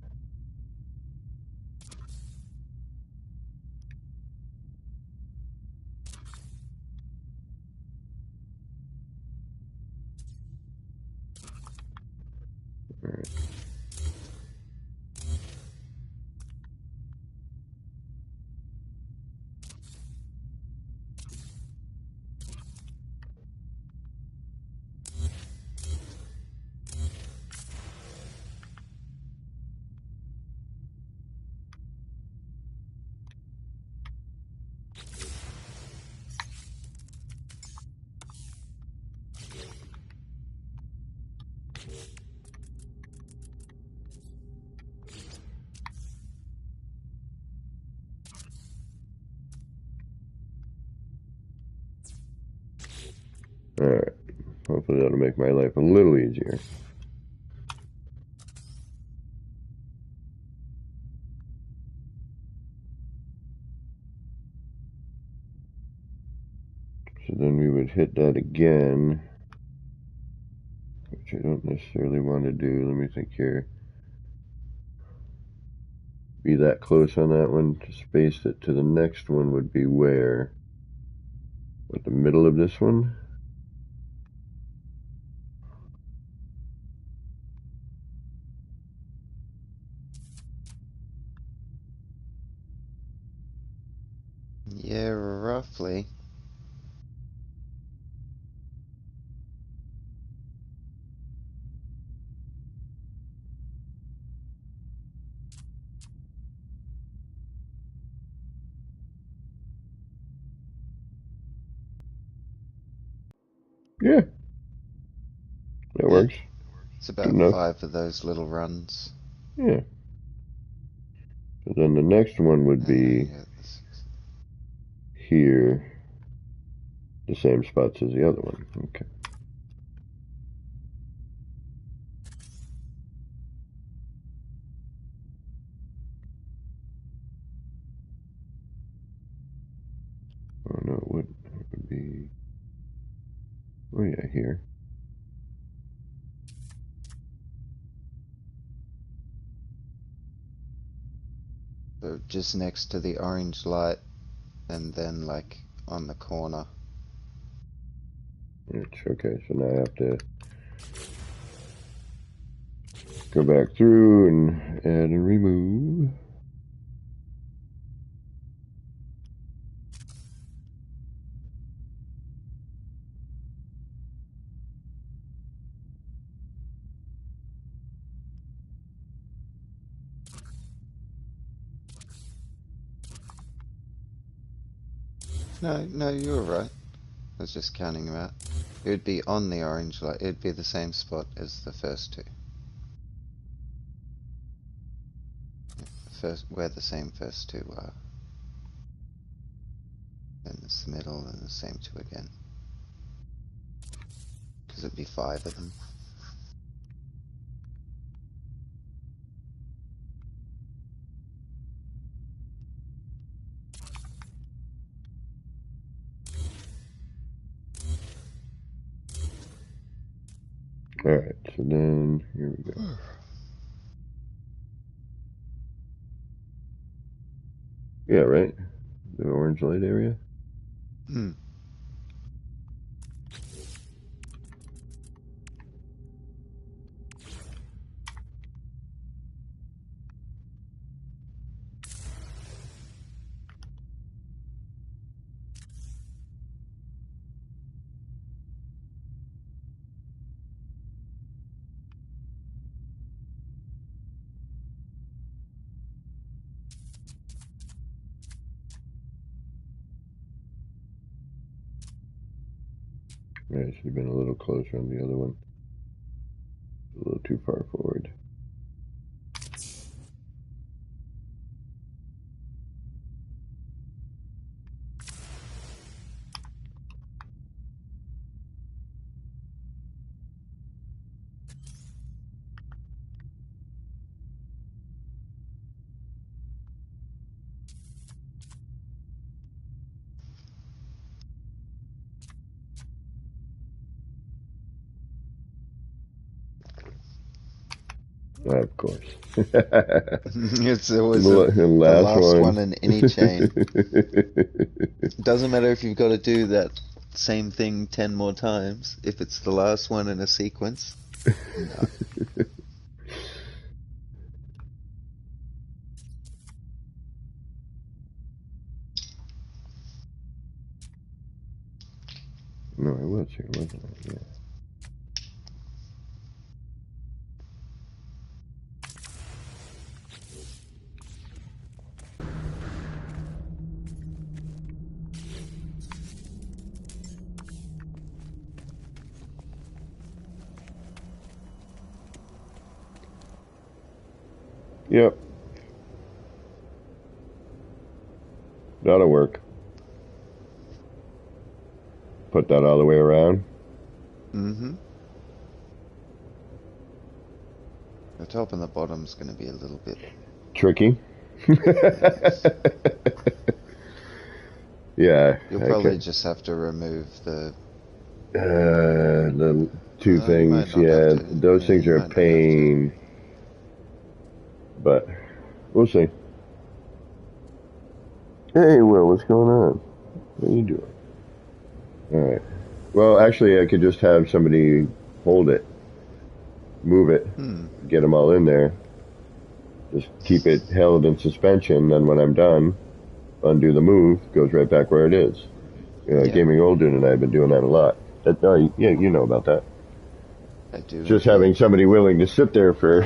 [SPEAKER 1] All right. All right. Hopefully that'll make my life a little easier. So then we would hit that again, which I don't necessarily want to do. Let me think here. Be that close on that one to space it to the next one would be where? What, the middle of this one?
[SPEAKER 2] Yeah, roughly.
[SPEAKER 1] Yeah, that
[SPEAKER 2] Yeah,
[SPEAKER 1] works.
[SPEAKER 2] it's
[SPEAKER 1] Good
[SPEAKER 2] about
[SPEAKER 1] enough.
[SPEAKER 2] 5 of those little runs.
[SPEAKER 1] Yeah. So then the next one would be here, the same spots as the other one. Okay. Oh no, it would be. Oh yeah, here.
[SPEAKER 2] So just next to the orange light, and then like on the corner.
[SPEAKER 1] Okay, so now I have to go back through and add and remove.
[SPEAKER 2] No, you were right. I was just counting them out. It would be on the orange light. It would be the same spot as the first two. Where the same first two are. And it's the middle and the same two again. Because it'd be 5 of them.
[SPEAKER 1] Alright, so then, here we go. Yeah, right? The orange light area?
[SPEAKER 2] Hmm.
[SPEAKER 1] Yeah, I should have been a little closer on the other one. A little too far forward. Of course.
[SPEAKER 2] It's always
[SPEAKER 1] The
[SPEAKER 2] the
[SPEAKER 1] last
[SPEAKER 2] last
[SPEAKER 1] one.
[SPEAKER 2] one in any chain. It doesn't matter if you've got to do that same thing 10 more times. If it's the last one in a sequence, no.
[SPEAKER 1] No, I was here, wasn't I? Yeah. Yep. That'll work. Put that all the way around.
[SPEAKER 2] Mm-hmm. The top and the bottom's going to be a little bit
[SPEAKER 1] Tricky.
[SPEAKER 2] yes.
[SPEAKER 1] Yeah.
[SPEAKER 2] You'll probably just have to remove the
[SPEAKER 1] two
[SPEAKER 2] you might
[SPEAKER 1] things.
[SPEAKER 2] not have
[SPEAKER 1] Yeah,
[SPEAKER 2] to.
[SPEAKER 1] those
[SPEAKER 2] Yeah,
[SPEAKER 1] things
[SPEAKER 2] you
[SPEAKER 1] are a
[SPEAKER 2] might not have to.
[SPEAKER 1] pain. But we'll see. Hey, Will, what's going on? What are you doing? All right. Well, actually, I could just have somebody hold it, move it, get them all in there. Just keep it held in suspension. Then when I'm done, undo the move, goes right back where it is.
[SPEAKER 2] Yeah.
[SPEAKER 1] Gaming Olden and I have been doing that a lot. Yeah, you know about that.
[SPEAKER 2] I do.
[SPEAKER 1] Just having somebody willing to sit there for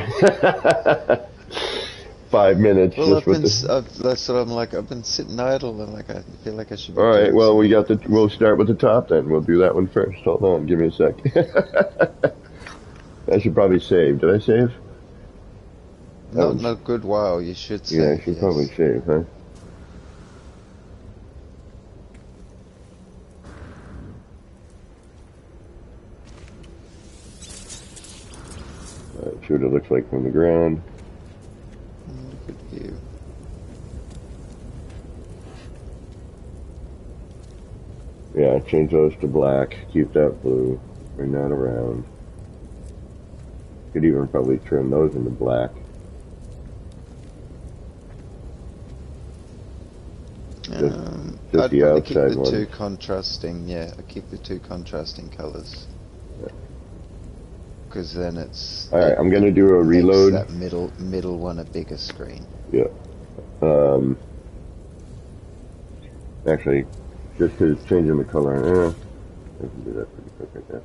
[SPEAKER 1] 5 minutes.
[SPEAKER 2] Well,
[SPEAKER 1] Just
[SPEAKER 2] that's what I'm like. I've been sitting idle, and like I feel like I should be.
[SPEAKER 1] All right.
[SPEAKER 2] doing
[SPEAKER 1] Well,
[SPEAKER 2] something.
[SPEAKER 1] we'll start with the top then. We'll do that one first. Hold on. Give me a sec. I should probably save. Did I save?
[SPEAKER 2] Not in a good while. You should save.
[SPEAKER 1] Yeah, I should probably save, huh? See what it looks like from the ground.
[SPEAKER 2] Good view.
[SPEAKER 1] Yeah, change those to black. Keep that blue. Bring that around. Could even probably trim those into black. Just
[SPEAKER 2] I'd
[SPEAKER 1] the
[SPEAKER 2] probably
[SPEAKER 1] outside
[SPEAKER 2] keep the
[SPEAKER 1] ones.
[SPEAKER 2] two contrasting. Yeah, I keep the two contrasting colors. Because then it's.
[SPEAKER 1] All right, I'm gonna do a reload.
[SPEAKER 2] That middle one a bigger screen.
[SPEAKER 1] Yeah. Actually, just because it's changing the color, I can do that pretty quick, I guess.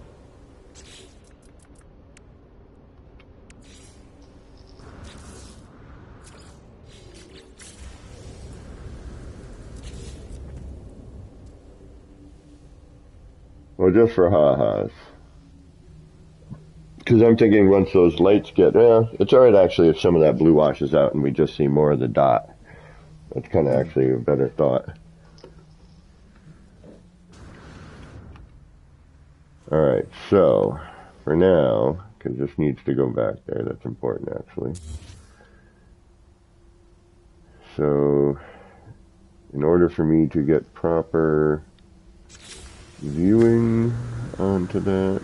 [SPEAKER 1] Well, just for ha-has. Because I'm thinking once those lights get, it's alright actually if some of that blue washes out and we just see more of the dot. That's kind of actually a better thought. Alright, so for now, because this needs to go back there, that's important actually. So, in order for me to get proper viewing onto that,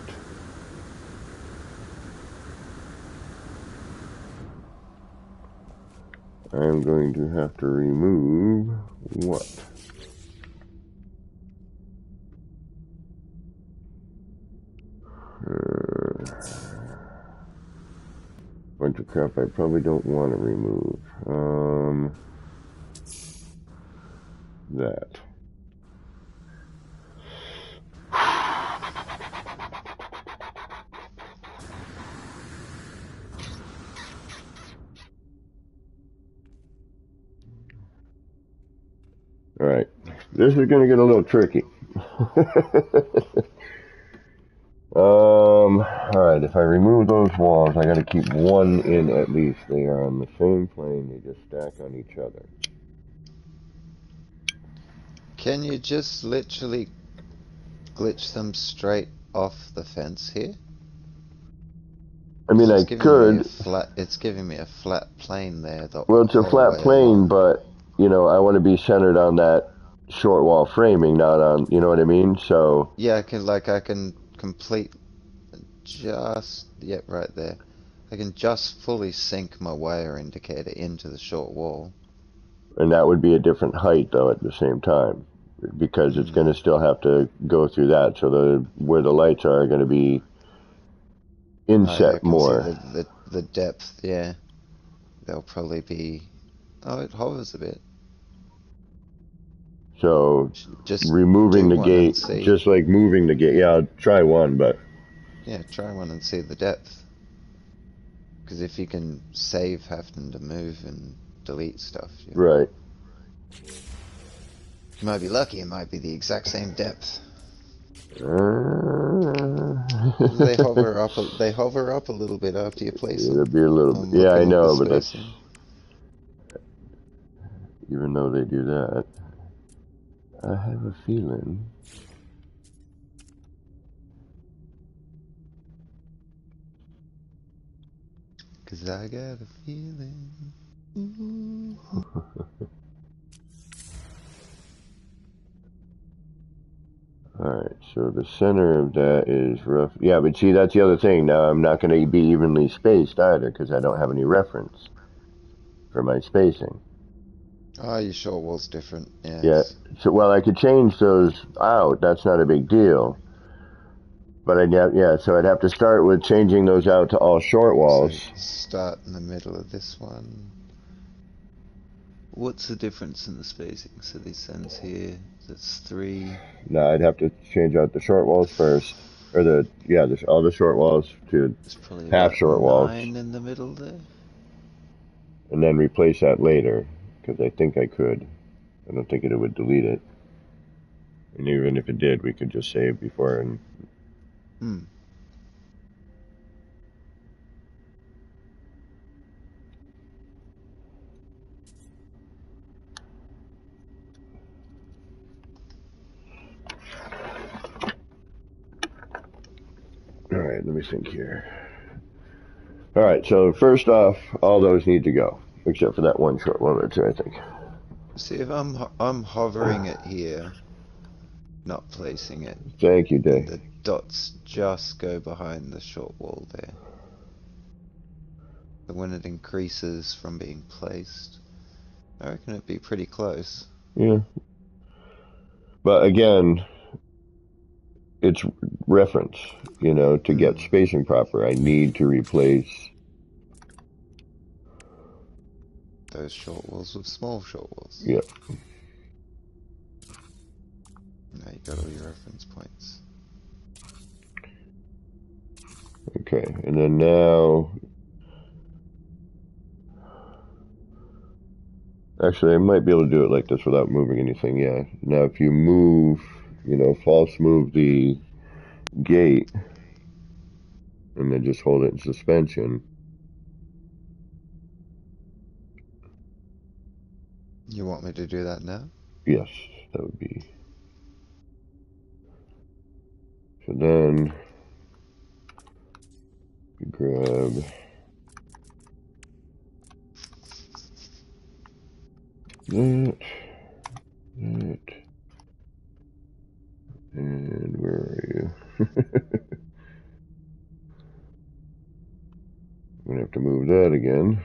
[SPEAKER 1] I'm going to have to remove what? Bunch of crap I probably don't want to remove. That. Alright, this is going to get a little tricky. Alright, if I remove those walls, I got to keep one in at least. They are on the same plane, they just stack on each other.
[SPEAKER 2] Can you just literally glitch them straight off the fence here?
[SPEAKER 1] I mean, I could.
[SPEAKER 2] It's giving me a flat plane there the
[SPEAKER 1] Well, it's a
[SPEAKER 2] whole
[SPEAKER 1] flat
[SPEAKER 2] way
[SPEAKER 1] plane,
[SPEAKER 2] along.
[SPEAKER 1] but, I want to be centered on that short wall framing, not on, you know what I mean? So.
[SPEAKER 2] Yeah, I can complete just, yep, right there. I can just fully sink my wire indicator into the short wall.
[SPEAKER 1] And that would be a different height, though, at the same time. Because it's going to still have to go through that. So where the lights are going to be inset
[SPEAKER 2] I can
[SPEAKER 1] more.
[SPEAKER 2] see the depth, yeah. They'll probably be... Oh, it hovers a bit.
[SPEAKER 1] So
[SPEAKER 2] Just
[SPEAKER 1] removing
[SPEAKER 2] do
[SPEAKER 1] the
[SPEAKER 2] one and
[SPEAKER 1] gate,
[SPEAKER 2] see.
[SPEAKER 1] just like moving the gate. Yeah, I'll try one, but...
[SPEAKER 2] Yeah, try one and see the depth. Because if you can save having to move and delete stuff,
[SPEAKER 1] Right.
[SPEAKER 2] You might be lucky, it might be the exact same depth. They hover up a little bit after you place them.
[SPEAKER 1] It'll be a little bit.
[SPEAKER 2] I'm
[SPEAKER 1] Yeah, I
[SPEAKER 2] looking at the
[SPEAKER 1] know, but that's...
[SPEAKER 2] spacing.
[SPEAKER 1] Even though they do that, I have a feeling...
[SPEAKER 2] Cause I got a feeling. Ooh.
[SPEAKER 1] Alright, so the center of that is rough. Yeah, but see, that's the other thing. Now I'm not going to be evenly spaced either because I don't have any reference for my spacing.
[SPEAKER 2] Oh, your short wall's different. Yeah,
[SPEAKER 1] Yeah, so, well, I could change those out. That's not a big deal. But so I'd have to start with changing those out to all short walls.
[SPEAKER 2] So start in the middle of this one. What's the difference in the spacing? So this ends here. That's 3.
[SPEAKER 1] No, I'd have to change out the short walls first. Or all the short walls to
[SPEAKER 2] There's probably
[SPEAKER 1] half
[SPEAKER 2] about
[SPEAKER 1] short walls.
[SPEAKER 2] 9 in the middle there.
[SPEAKER 1] And then replace that later, because I think I could. I don't think it would delete it. And even if it did, we could just save before and... Alright, let me think here. Alright, so first off, all those need to go. Except for that one short one or two, I think.
[SPEAKER 2] See if I'm hovering it here, not placing it.
[SPEAKER 1] Thank you, Day.
[SPEAKER 2] And the dots just go behind the short wall there. But when it increases from being placed, I reckon it'd be pretty close.
[SPEAKER 1] Yeah. But again, it's reference, to get spacing proper. I need to replace
[SPEAKER 2] those short walls with small short walls.
[SPEAKER 1] Yep.
[SPEAKER 2] Now you got all your reference points.
[SPEAKER 1] Okay, and then now... Actually, I might be able to do it like this without moving anything, yeah. Now if you move, false move the gate and then just hold it in suspension.
[SPEAKER 2] You want me to do that now?
[SPEAKER 1] Yes, that would be. So then you grab that, that, and where are you? I'm gonna have to move that again.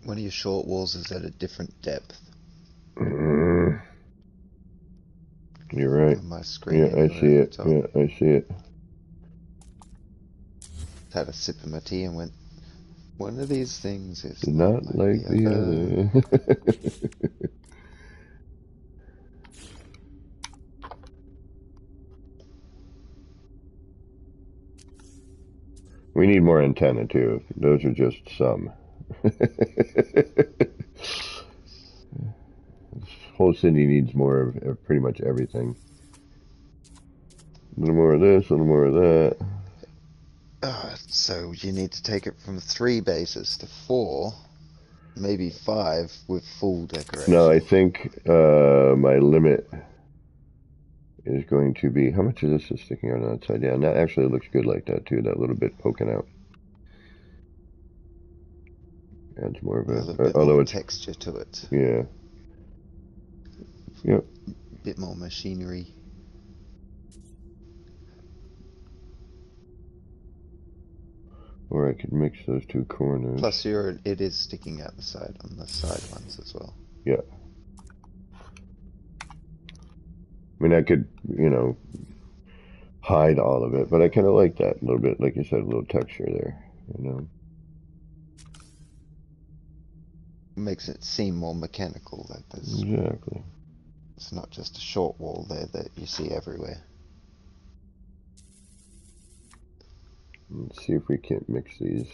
[SPEAKER 2] One of your short walls is at a different depth
[SPEAKER 1] You're right.
[SPEAKER 2] on my screen
[SPEAKER 1] Yeah, I
[SPEAKER 2] anyway
[SPEAKER 1] see
[SPEAKER 2] at the
[SPEAKER 1] it.
[SPEAKER 2] top.
[SPEAKER 1] Yeah, I see it.
[SPEAKER 2] Had a sip of my tea and went, one of these things is
[SPEAKER 1] Did
[SPEAKER 2] not
[SPEAKER 1] not
[SPEAKER 2] like
[SPEAKER 1] like
[SPEAKER 2] the
[SPEAKER 1] the
[SPEAKER 2] other.
[SPEAKER 1] other. We need more antenna too. Those are just some. This whole city needs more of pretty much everything. A little more of this, a little more of that.
[SPEAKER 2] So you need to take it from 3 bases to 4, maybe 5 with full
[SPEAKER 1] No, I
[SPEAKER 2] decoration.
[SPEAKER 1] think my limit is going to be, how much of this is sticking out on that side? Yeah, and that actually looks good like that too, that little bit poking out. Adds more of
[SPEAKER 2] A little
[SPEAKER 1] a,
[SPEAKER 2] bit more
[SPEAKER 1] although it's,
[SPEAKER 2] texture to it.
[SPEAKER 1] yeah. Yep.
[SPEAKER 2] Bit more machinery.
[SPEAKER 1] Or I could mix those two corners.
[SPEAKER 2] Plus, it is sticking out the side on the side ones as well.
[SPEAKER 1] Yeah. I mean, I could, hide all of it, but I kind of like that a little bit, like you said, a little texture there.
[SPEAKER 2] Makes it seem more mechanical, like
[SPEAKER 1] Exactly.
[SPEAKER 2] it's not just a short wall there that you see everywhere.
[SPEAKER 1] Let's see if we can't mix these.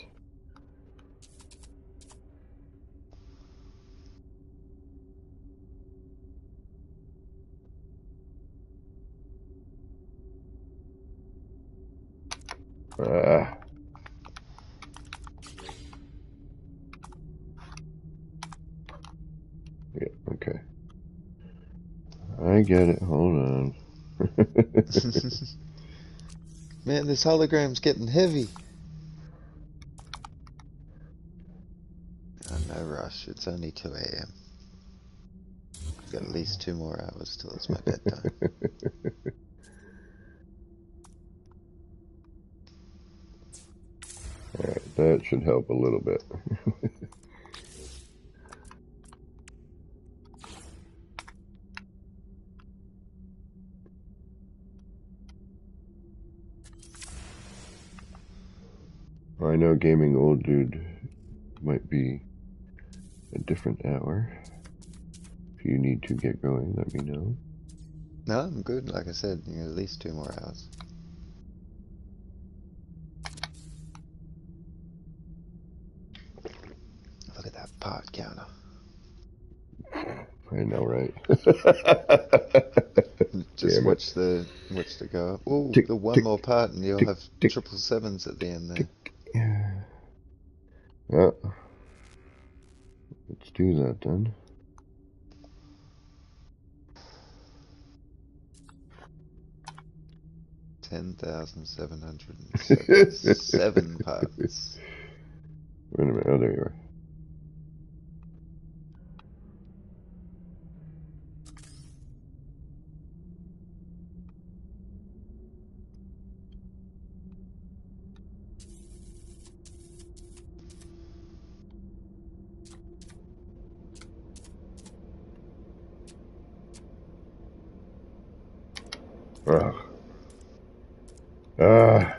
[SPEAKER 1] Ah, yeah, okay. I get it. Hold on.
[SPEAKER 2] Man, this hologram's getting heavy. No rush, it's only 2 a.m. I've got at least 2 more hours till it's my bedtime.
[SPEAKER 1] All right, that should help a little bit. I know gaming old dude might be a different hour. If you need to get going, let me know.
[SPEAKER 2] No, I'm good. Like I said, at least 2 more hours. Look at that part counter.
[SPEAKER 1] I know, right?
[SPEAKER 2] Just
[SPEAKER 1] Damn it.
[SPEAKER 2] watch the go up. Oh,
[SPEAKER 1] Tick,
[SPEAKER 2] the one
[SPEAKER 1] tick,
[SPEAKER 2] more part, and you'll
[SPEAKER 1] tick,
[SPEAKER 2] have
[SPEAKER 1] tick,
[SPEAKER 2] 777s at the end
[SPEAKER 1] tick.
[SPEAKER 2] there.
[SPEAKER 1] Yeah, let's do that then.
[SPEAKER 2] 10,777 parts.
[SPEAKER 1] Wait a minute. Oh, there you are. Ugh. Ah.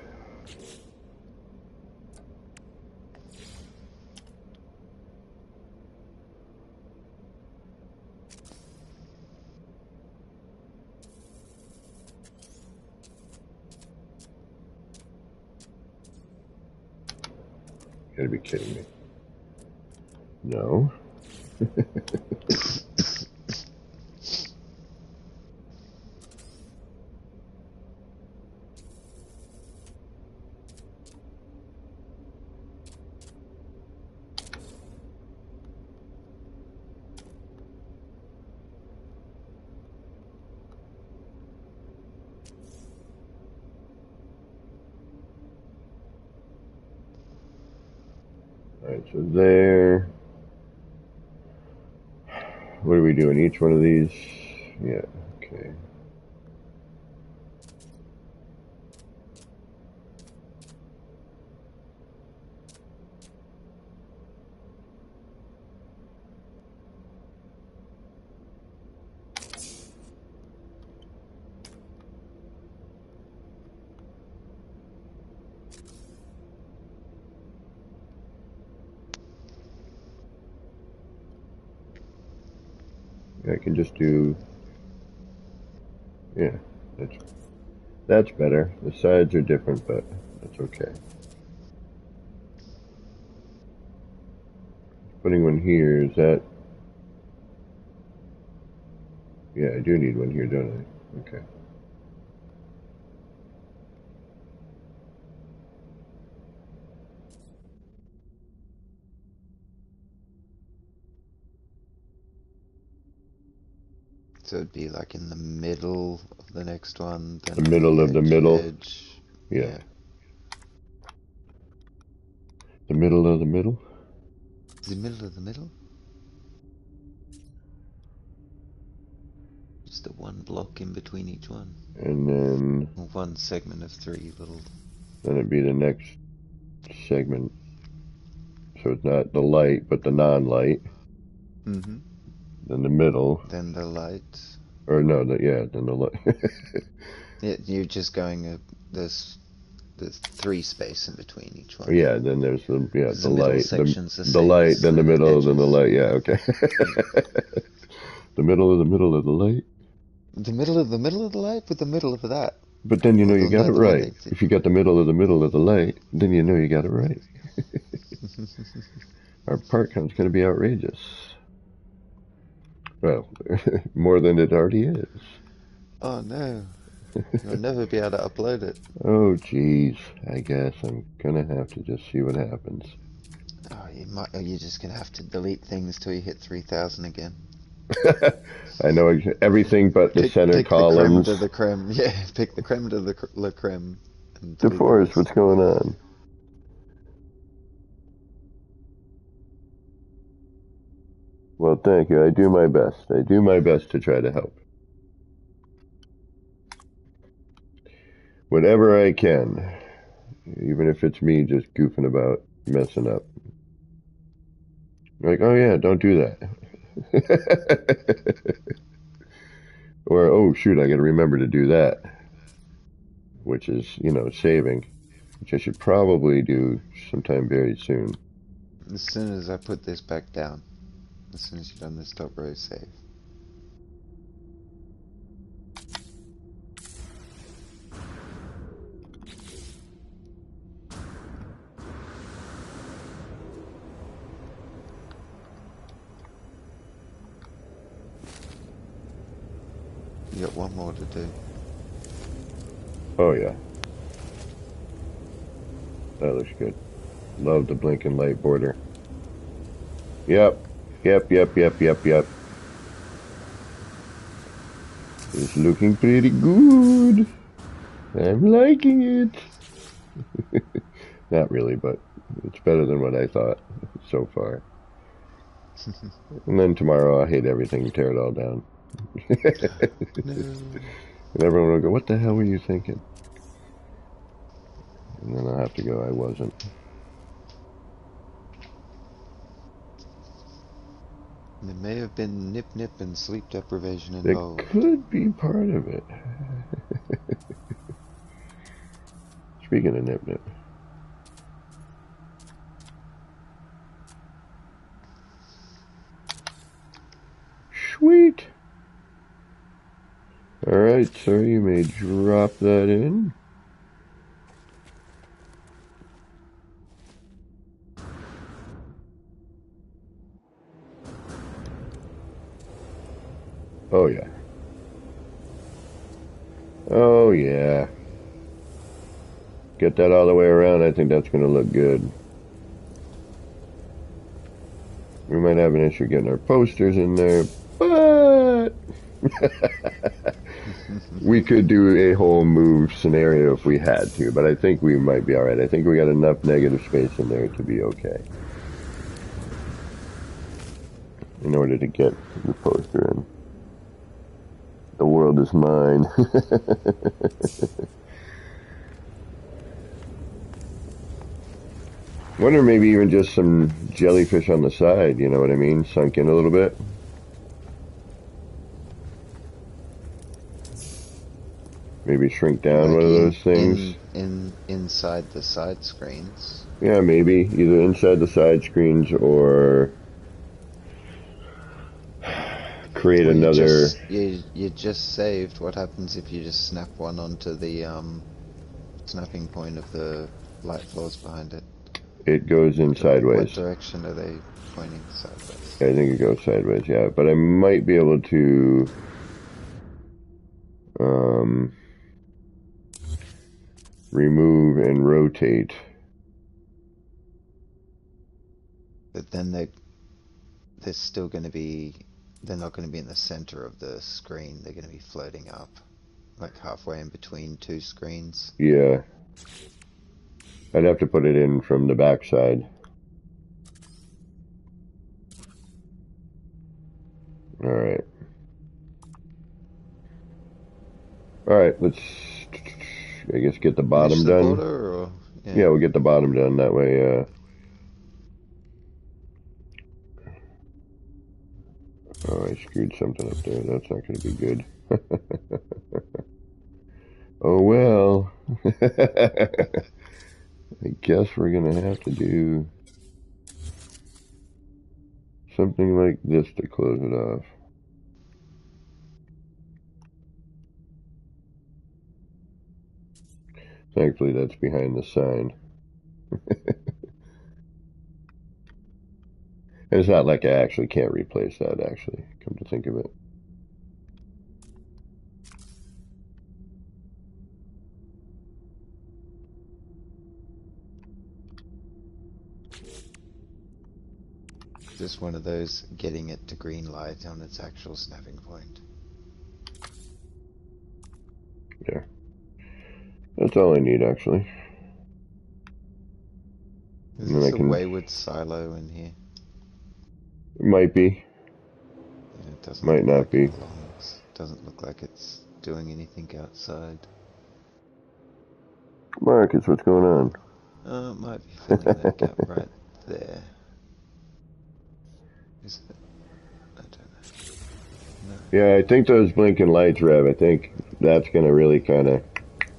[SPEAKER 1] You gotta be kidding me. No. Alright, so there. What are we doing? Each one of these? Yeah, okay. I can just do, yeah, that's better. The sides are different, but that's okay. Putting one here, is that, yeah, I do need one here, don't I? Okay.
[SPEAKER 2] So it'd be like in the middle of the next one, then
[SPEAKER 1] The
[SPEAKER 2] on
[SPEAKER 1] middle
[SPEAKER 2] the
[SPEAKER 1] of the
[SPEAKER 2] edge,
[SPEAKER 1] middle,
[SPEAKER 2] edge.
[SPEAKER 1] yeah.
[SPEAKER 2] Yeah.
[SPEAKER 1] The middle of the middle,
[SPEAKER 2] The middle of the middle? Just the one block in between each one.
[SPEAKER 1] and then
[SPEAKER 2] Or one segment of three little.
[SPEAKER 1] then it'd be the next segment. So it's not the light, but the non-light.
[SPEAKER 2] Mm-hmm.
[SPEAKER 1] Then the middle,
[SPEAKER 2] Then the light.
[SPEAKER 1] or no, yeah, then the light.
[SPEAKER 2] Yeah, you're just going there's three space in between each one.
[SPEAKER 1] Yeah, then there's
[SPEAKER 2] Because
[SPEAKER 1] the
[SPEAKER 2] the middle
[SPEAKER 1] light,
[SPEAKER 2] section's the
[SPEAKER 1] the
[SPEAKER 2] same
[SPEAKER 1] light,
[SPEAKER 2] as
[SPEAKER 1] then the
[SPEAKER 2] the
[SPEAKER 1] middle, then the
[SPEAKER 2] edges.
[SPEAKER 1] light. Yeah, okay.
[SPEAKER 2] Yeah.
[SPEAKER 1] The middle of the light.
[SPEAKER 2] The middle of the light with the middle of that.
[SPEAKER 1] But then you know
[SPEAKER 2] Or
[SPEAKER 1] you got it
[SPEAKER 2] another one
[SPEAKER 1] right.
[SPEAKER 2] they did.
[SPEAKER 1] If you got the middle of the light, then you know you got it right. Our part count's going to be outrageous. Well, more than it already is.
[SPEAKER 2] Oh no. You'll never be able to upload it.
[SPEAKER 1] Oh, geez. I guess I'm going to have to just see what happens.
[SPEAKER 2] Oh, you're just gonna have to delete things till you hit 3,000 again.
[SPEAKER 1] I know everything but the center
[SPEAKER 2] Pick the creme
[SPEAKER 1] columns.
[SPEAKER 2] de the creme. Yeah, pick the creme de la creme and delete the
[SPEAKER 1] DeForest,
[SPEAKER 2] rest.
[SPEAKER 1] what's going on? Well, thank you. I do my best. I do my best to try to help. Whatever I can. Even if it's me just goofing about, messing up. Like, oh yeah, don't do that. Or, oh shoot, I gotta remember to do that. Which is, saving. Which I should probably do sometime very soon.
[SPEAKER 2] As soon as I put this back down, as soon as you've done this top row save. You got one more to do.
[SPEAKER 1] Oh yeah, that looks good. Love the blinking light border. Yep. Yep. It's looking pretty good. I'm liking it. Not really, but it's better than what I thought so far. And then tomorrow I'll hate everything and tear it all down.
[SPEAKER 2] No.
[SPEAKER 1] And everyone will go, what the hell were you thinking? And then I'll have to go, I wasn't.
[SPEAKER 2] There may have been nip and sleep deprivation
[SPEAKER 1] That
[SPEAKER 2] involved.
[SPEAKER 1] could be part of it. Speaking of Nip Nip. Sweet. Alright, sir, you may drop that in. Oh, yeah. Oh, yeah. Get that all the way around. I think that's going to look good. We might have an issue getting our posters in there, but we could do a whole move scenario if we had to, but I think we might be alright. I think we got enough negative space in there to be okay in order to get the poster in. The world is mine. Wonder maybe even just some jellyfish on the side, you know what I mean? Sunk in a little bit. Maybe shrink down
[SPEAKER 2] Like
[SPEAKER 1] one of those things.
[SPEAKER 2] Inside the side screens.
[SPEAKER 1] Yeah, maybe. Either inside the side screens or create
[SPEAKER 2] Well,
[SPEAKER 1] another...
[SPEAKER 2] you just saved. What happens if you just snap one onto the snapping point of the light floors behind it?
[SPEAKER 1] It goes in sideways.
[SPEAKER 2] What direction are they pointing? Sideways.
[SPEAKER 1] I think it goes sideways, yeah. But I might be able to... remove and rotate.
[SPEAKER 2] But then they're still going to be... They're not going to be in the center of the screen. They're going to be floating up, like halfway in between two screens.
[SPEAKER 1] Yeah. I'd have to put it in from the back side. Alright. Alright, let's, I guess, get the bottom done.
[SPEAKER 2] Border, or,
[SPEAKER 1] yeah, we'll get the bottom done. That way, oh, I screwed something up there. That's not going to be good. Oh, well. I guess we're going to have to do something like this to close it off. Thankfully, that's behind the sign. And it's not like I actually can't replace that, actually, come to think of it.
[SPEAKER 2] Just one of those getting it to green light on its actual snapping point.
[SPEAKER 1] Yeah. That's all I need, actually.
[SPEAKER 2] Is this a wayward silo in here?
[SPEAKER 1] It might be.
[SPEAKER 2] Yeah, it doesn't
[SPEAKER 1] might not be.
[SPEAKER 2] It doesn't look like it's doing anything outside.
[SPEAKER 1] Marcus, what's going on?
[SPEAKER 2] It might be filling that gap right there. Is it? I don't know. No.
[SPEAKER 1] Yeah, I think those blinking lights, Rev, I think that's going to really kind of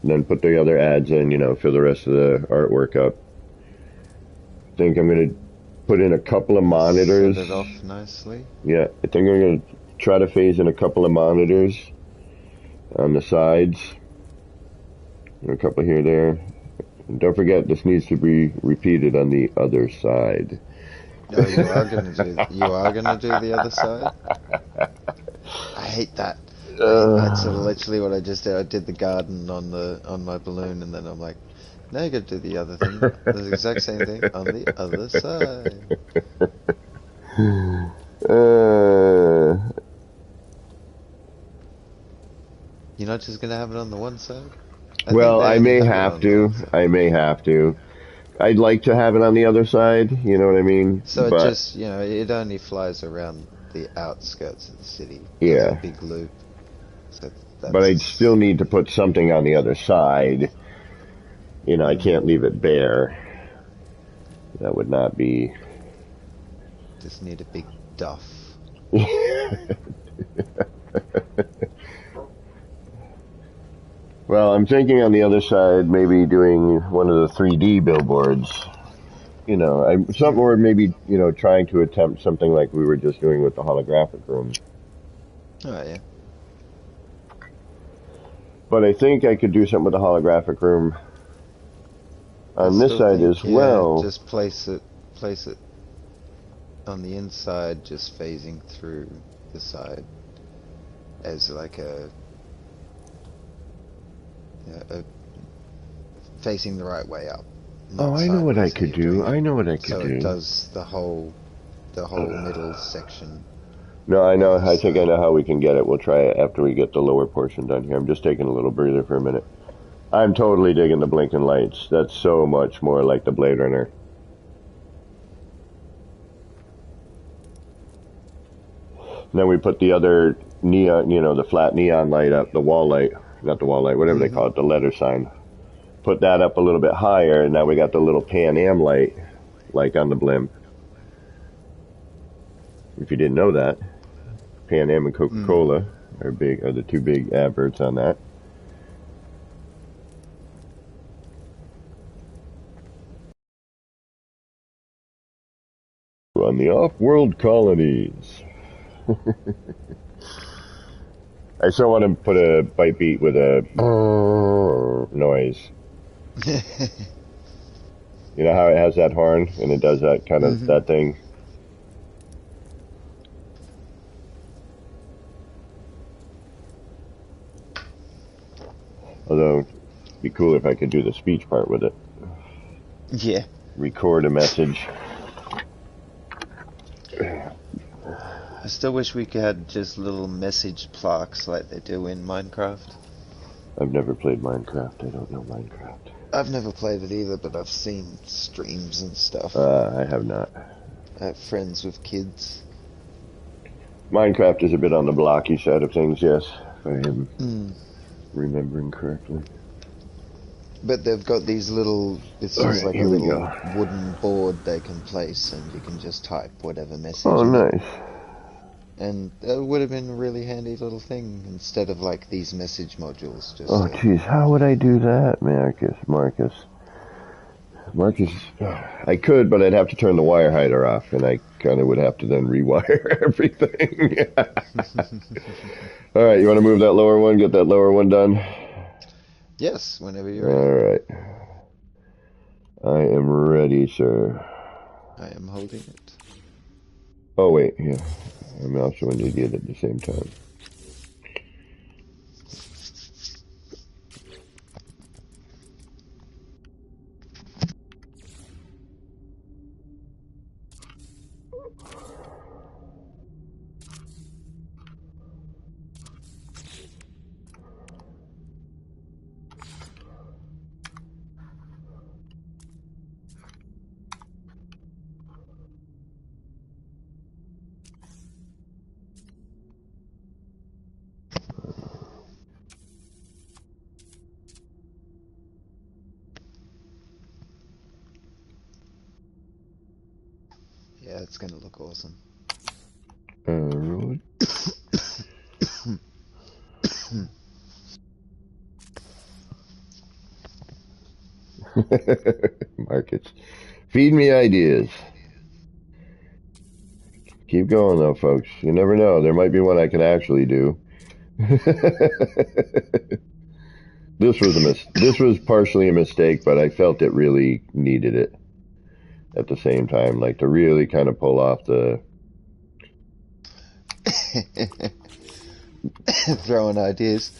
[SPEAKER 1] then put the other ads in, you know, fill the rest of the artwork up. I think I'm going to put in a couple of monitors.
[SPEAKER 2] Set it off nicely.
[SPEAKER 1] Yeah, I think I'm going to try to phase in a couple of monitors on the sides. And a couple here, there. And don't forget, this needs to be repeated on the other side.
[SPEAKER 2] No, you are gonna do the other side. I hate that. That's literally what I just did. I did the garden on my balloon, and then I'm like, now you got to do the other thing. The exact same thing on the other side. You're not just gonna have it on the one side?
[SPEAKER 1] Well, I may have to. I'd like to have it on the other side, you know what I mean?
[SPEAKER 2] So it just, you know, it only flies around the outskirts of the city.
[SPEAKER 1] Yeah.
[SPEAKER 2] A big loop. So
[SPEAKER 1] but I'd still need to put something on the other side. You know, I can't leave it bare. That would not be...
[SPEAKER 2] Just need a big duff.
[SPEAKER 1] Well, I'm thinking on the other side, maybe doing one of the 3D billboards. Something
[SPEAKER 2] Hmm.
[SPEAKER 1] or maybe, trying to attempt something like we were just doing with the holographic room.
[SPEAKER 2] Oh yeah.
[SPEAKER 1] But I think I could do something with the holographic room
[SPEAKER 2] I
[SPEAKER 1] on this
[SPEAKER 2] still
[SPEAKER 1] side as
[SPEAKER 2] think, yeah,
[SPEAKER 1] well.
[SPEAKER 2] just place it on the inside, just phasing through the side as like a facing the right way up,
[SPEAKER 1] Oh,
[SPEAKER 2] not
[SPEAKER 1] I know what I
[SPEAKER 2] sideways how
[SPEAKER 1] could
[SPEAKER 2] you're
[SPEAKER 1] do.
[SPEAKER 2] doing it.
[SPEAKER 1] I know what I could
[SPEAKER 2] So it
[SPEAKER 1] do.
[SPEAKER 2] does the whole middle section
[SPEAKER 1] No, I
[SPEAKER 2] of
[SPEAKER 1] know.
[SPEAKER 2] the
[SPEAKER 1] I think I
[SPEAKER 2] side.
[SPEAKER 1] know how we can get it. We'll try it after we get the lower portion done here. I'm just taking a little breather for a minute. I'm totally digging the blinking lights. That's so much more like the Blade Runner. And then we put the other neon, the flat neon light up, the wall light, not the wall light, whatever they
[SPEAKER 2] Hmm.
[SPEAKER 1] call it, the letter sign. Put that up a little bit higher, and now we got the little Pan Am light, like on the blimp. If you didn't know that, Pan Am and
[SPEAKER 2] Mm.
[SPEAKER 1] Coca-Cola are the two big adverts on that. On the off-world colonies. I still want to put a bite beat with a noise. You know how it has that horn and it does that kind of
[SPEAKER 2] Hmm.
[SPEAKER 1] that thing. Although, it'd be cool if I could do the speech part with it.
[SPEAKER 2] Yeah.
[SPEAKER 1] Record a message.
[SPEAKER 2] I still wish we could have just little message plaques like they do in Minecraft.
[SPEAKER 1] I've never played Minecraft. I don't know Minecraft.
[SPEAKER 2] I've never played it either, but I've seen streams and stuff.
[SPEAKER 1] I have not.
[SPEAKER 2] I have friends with kids.
[SPEAKER 1] Minecraft is a bit on the blocky side of things, yes, if I am
[SPEAKER 2] Mm.
[SPEAKER 1] remembering correctly.
[SPEAKER 2] But they've got these little, it's
[SPEAKER 1] All
[SPEAKER 2] just
[SPEAKER 1] right,
[SPEAKER 2] like a
[SPEAKER 1] here we go.
[SPEAKER 2] little wooden board they can place and you can just type whatever message
[SPEAKER 1] Oh,
[SPEAKER 2] on it.
[SPEAKER 1] nice.
[SPEAKER 2] And that would have been a really handy little thing instead of like these message modules. Just
[SPEAKER 1] Oh, jeez, how would I do that, Marcus, I could, but I'd have to turn the wire hider off, and I kind of would have to then rewire everything. All right, you want to move that lower one, get that lower one done?
[SPEAKER 2] Yes, whenever you're ready.
[SPEAKER 1] All right. I am ready, sir.
[SPEAKER 2] I am holding it.
[SPEAKER 1] Oh, wait, yeah. I'm also an idiot at the same time.
[SPEAKER 2] Yeah, it's gonna look awesome.
[SPEAKER 1] Right. Marcus. Feed me ideas. Keep going, though, folks. You never know. There might be one I can actually do. This was partially a mistake, but I felt it really needed it at the same time, like to really kind of pull off the.
[SPEAKER 2] Throwing ideas.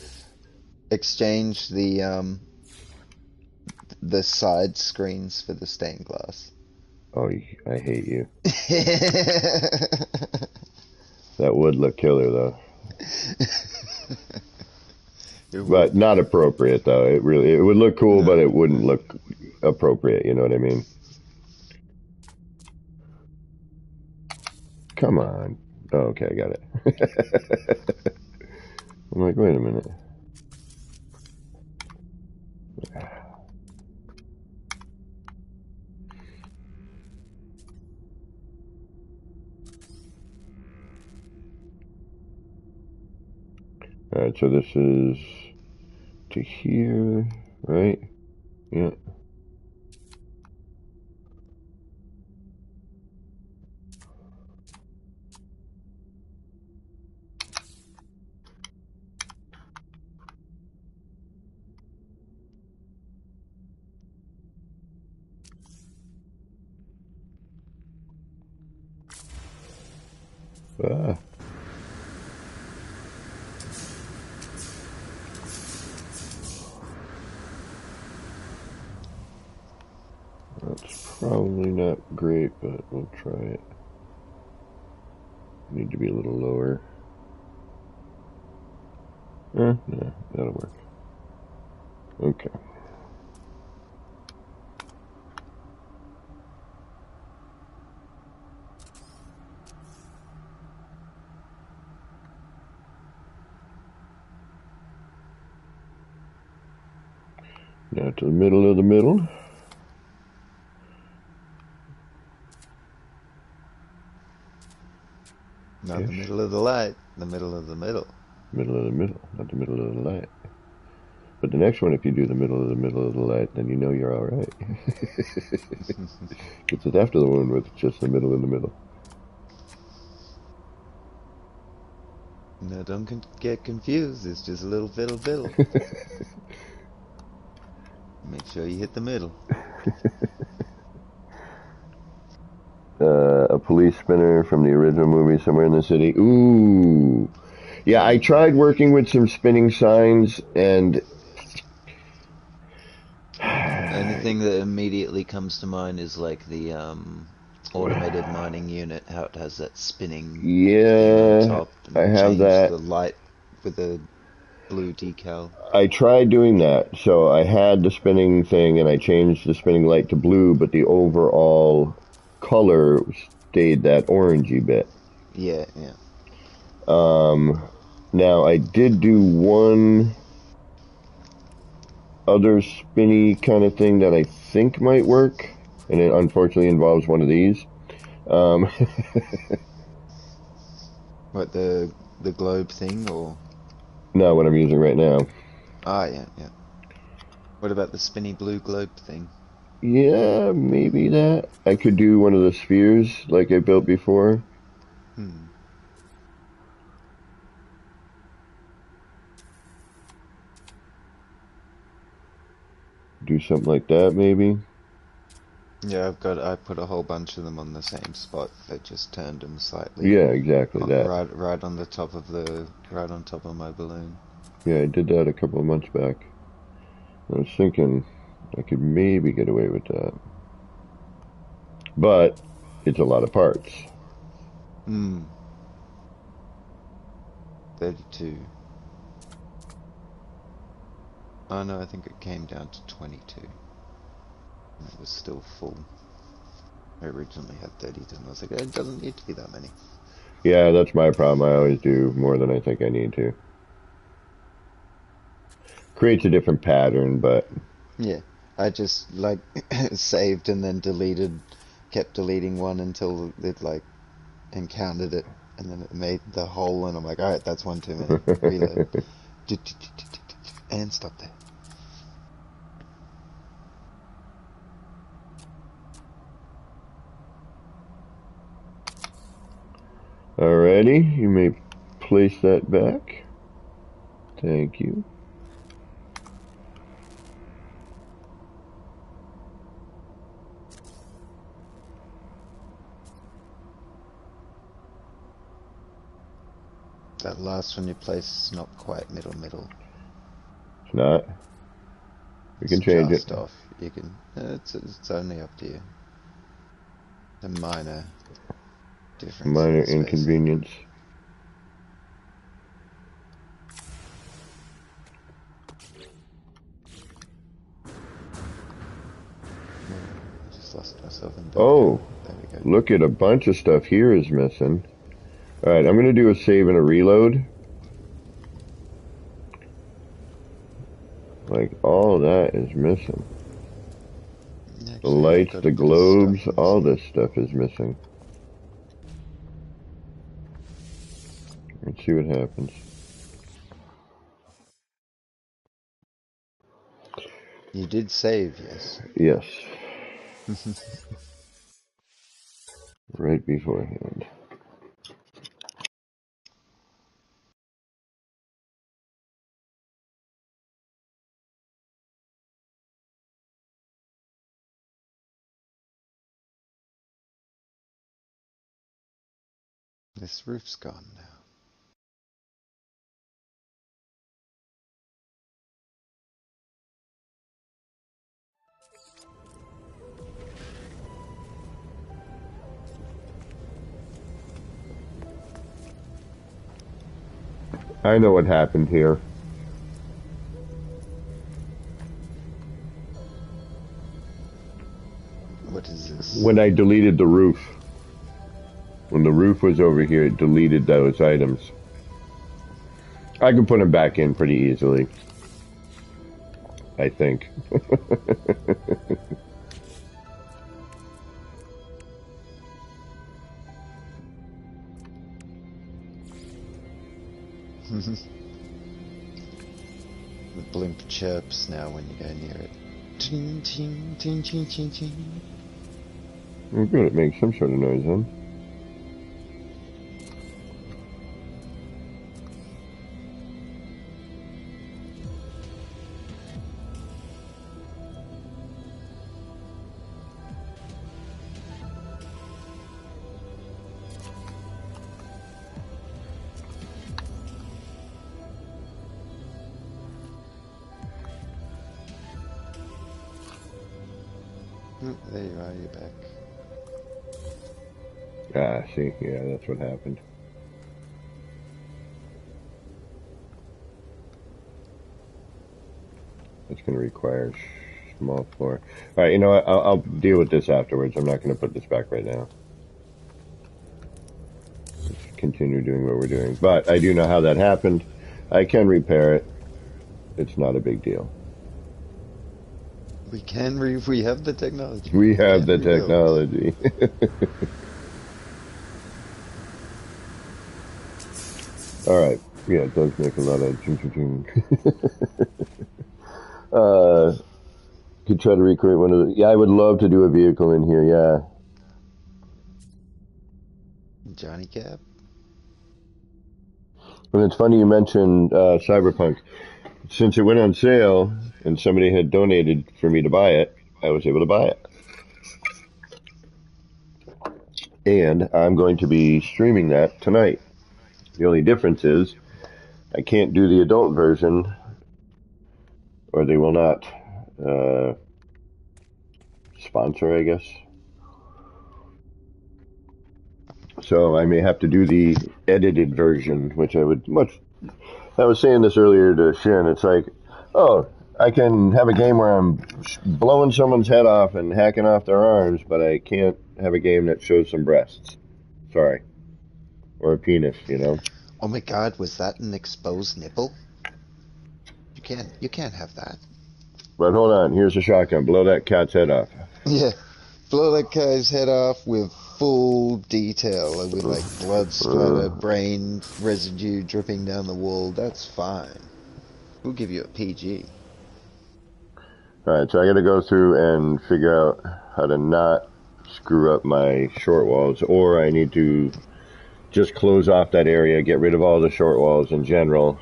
[SPEAKER 2] Exchange the side screens for the stained glass.
[SPEAKER 1] Oh, I hate you. That would look killer, though,
[SPEAKER 2] It
[SPEAKER 1] but
[SPEAKER 2] would.
[SPEAKER 1] not appropriate, though. It would look cool, but
[SPEAKER 2] No.
[SPEAKER 1] it wouldn't look appropriate. You know what I mean? Come on. Oh, okay, I got it. I'm like, wait a minute. All right, so this is to here, right? Yeah. Ah. That's probably not great, but we'll try it. Need to be a little lower. Yeah, that'll work. Okay. Now to the middle of the middle.
[SPEAKER 2] Not the middle of the light, the middle of the middle.
[SPEAKER 1] Middle of the middle, not the middle of the light. But the next one, if you do the middle of the light, then you know you're all right. It's after the one with just the middle of the middle.
[SPEAKER 2] No, don't get confused. It's just a little fiddle fiddle. Make sure you hit the middle.
[SPEAKER 1] A police spinner from the original movie, Somewhere in the City. Ooh. Yeah, I tried working with some spinning signs, and
[SPEAKER 2] Only thing that immediately comes to mind is like the automated mining unit, how it has that spinning thing on
[SPEAKER 1] yeah,
[SPEAKER 2] top
[SPEAKER 1] I
[SPEAKER 2] and
[SPEAKER 1] have
[SPEAKER 2] change
[SPEAKER 1] that.
[SPEAKER 2] the light with a blue decal.
[SPEAKER 1] I tried doing that. So I had the spinning thing, and I changed the spinning light to blue, but the overall color stayed that orangey bit.
[SPEAKER 2] Yeah, yeah.
[SPEAKER 1] Now I did do one other spinny kind of thing that I think might work, and it unfortunately involves one of these. Um,
[SPEAKER 2] What the globe thing or
[SPEAKER 1] Not what I'm using right now.
[SPEAKER 2] yeah, yeah. What about the spinny blue globe thing?
[SPEAKER 1] Yeah, maybe that. I could do one of the spheres like I built before.
[SPEAKER 2] Hmm.
[SPEAKER 1] Do something like that, maybe.
[SPEAKER 2] Yeah, I put a whole bunch of them on the same spot. I just turned them slightly
[SPEAKER 1] Yeah, exactly that.
[SPEAKER 2] right on the top of right on top of my balloon.
[SPEAKER 1] Yeah, I did that a couple of months back. I was thinking I could maybe get away with that. But it's a lot of parts.
[SPEAKER 2] Hmm. 32. Oh no, I think it came down to 22. And it was still full. I originally had 32 and I was like, it doesn't need to be that many.
[SPEAKER 1] Yeah, that's my problem. I always do more than I think I need to. Creates a different pattern, but
[SPEAKER 2] Yeah. I just like saved and then kept deleting one until it like encountered it and then it made the hole and I'm like, alright, that's one too many. Reload. And stop there.
[SPEAKER 1] alrighty, you may place that back. Thank you.
[SPEAKER 2] That last one you place is not quite middle.
[SPEAKER 1] It's not. We
[SPEAKER 2] It's
[SPEAKER 1] can change it.
[SPEAKER 2] just off. You can. It's only up to you. A minor difference in
[SPEAKER 1] Minor
[SPEAKER 2] the spacing.
[SPEAKER 1] inconvenience.
[SPEAKER 2] I just lost myself in background.
[SPEAKER 1] Oh,
[SPEAKER 2] There we go.
[SPEAKER 1] look at a bunch of stuff here is missing. Alright, I'm going to do a save and a reload. Like, all that is missing. The
[SPEAKER 2] Actually, I've
[SPEAKER 1] lights,
[SPEAKER 2] got a
[SPEAKER 1] the
[SPEAKER 2] bit of stuff
[SPEAKER 1] globes, all
[SPEAKER 2] missing.
[SPEAKER 1] this stuff is missing. Let's see what happens.
[SPEAKER 2] You did save, yes.
[SPEAKER 1] Yes. Right beforehand.
[SPEAKER 2] This roof's gone now.
[SPEAKER 1] I know what happened here.
[SPEAKER 2] What is this?
[SPEAKER 1] When I deleted the roof, when the roof was over here, it deleted those items. I can put them back in pretty easily, I think.
[SPEAKER 2] The blimp chirps now when you go near it. Ting, ting, ting, ting, ting, ting.
[SPEAKER 1] Well, good, it makes some sort of noise then.
[SPEAKER 2] Oh, there you are, you're back.
[SPEAKER 1] Ah, see, yeah, that's what happened. It's going to require small floor. All right, you know what? I'll deal with this afterwards. I'm not going to put this back right now. Let's continue doing what we're doing. But I do know how that happened. I can repair it. It's not a big deal.
[SPEAKER 2] We have the technology.
[SPEAKER 1] We have the
[SPEAKER 2] rebuild.
[SPEAKER 1] technology. All right. Yeah, it does make a lot of ching. Could try to recreate one of the. Yeah, I would love to do a vehicle in here. Yeah.
[SPEAKER 2] Johnny Cab?
[SPEAKER 1] And it's funny you mentioned Cyberpunk. Since it went on sale and somebody had donated for me to buy it, I was able to buy it. And I'm going to be streaming that tonight. The only difference is I can't do the adult version, or they will not sponsor, I guess. So I may have to do the edited version, which I would much. I was saying this earlier to Shin. It's like, oh, I can have a game where I'm blowing someone's head off and hacking off their arms, but I can't have a game that shows some breasts. Sorry. Or a penis, you know?
[SPEAKER 2] Oh my god, was that an exposed nipple? You can't have that.
[SPEAKER 1] But hold on, here's a shotgun. Blow that cat's head off.
[SPEAKER 2] Yeah. Blow that guy's head off with full detail, with like blood splatter, brain residue dripping down the wall. That's fine. We'll give you a PG.
[SPEAKER 1] Alright, so I gotta go through and figure out how to not screw up my short walls, or I need to just close off that area, get rid of all the short walls in general,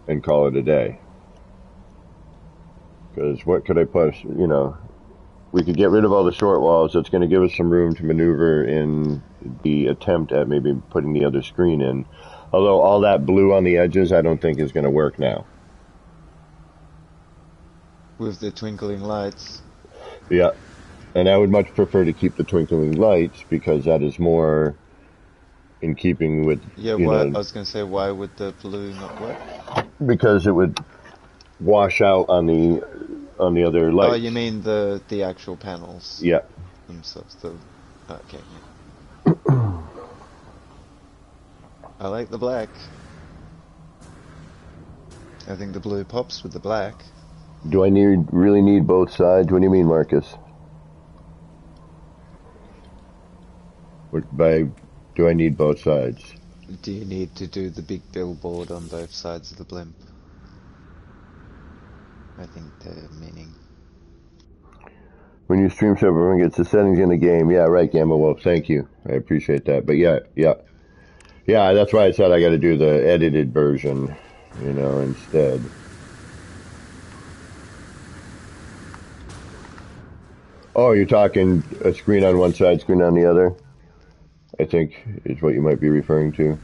[SPEAKER 1] and call it a day. Because what could I put, you know, we could get rid of all the short walls. It's going to give us some room to maneuver in the attempt at maybe putting the other screen in. Although all that blue on the edges I don't think is going to work now.
[SPEAKER 2] With the twinkling lights.
[SPEAKER 1] Yeah. And I would much prefer to keep the twinkling lights because that is more in keeping with,
[SPEAKER 2] Yeah,
[SPEAKER 1] you
[SPEAKER 2] why,
[SPEAKER 1] know,
[SPEAKER 2] I was going to say, why would the blue not work?
[SPEAKER 1] because it would wash out on the other lights.
[SPEAKER 2] Oh, you mean the actual panels?
[SPEAKER 1] Yeah.
[SPEAKER 2] Themselves. Okay. I like the black. I think the blue pops with the black.
[SPEAKER 1] Do I really need both sides? What do you mean, Marcus? Do I need both sides?
[SPEAKER 2] Do you need to do the big billboard on both sides of the blimp? I think they're meaning.
[SPEAKER 1] When you stream so everyone gets the settings in the game. Yeah, right, Gamma Wolf. Thank you. I appreciate that. But yeah. Yeah, that's why I said I got to do the edited version, instead. Oh, you're talking a screen on one side, screen on the other, I think is what you might be referring to.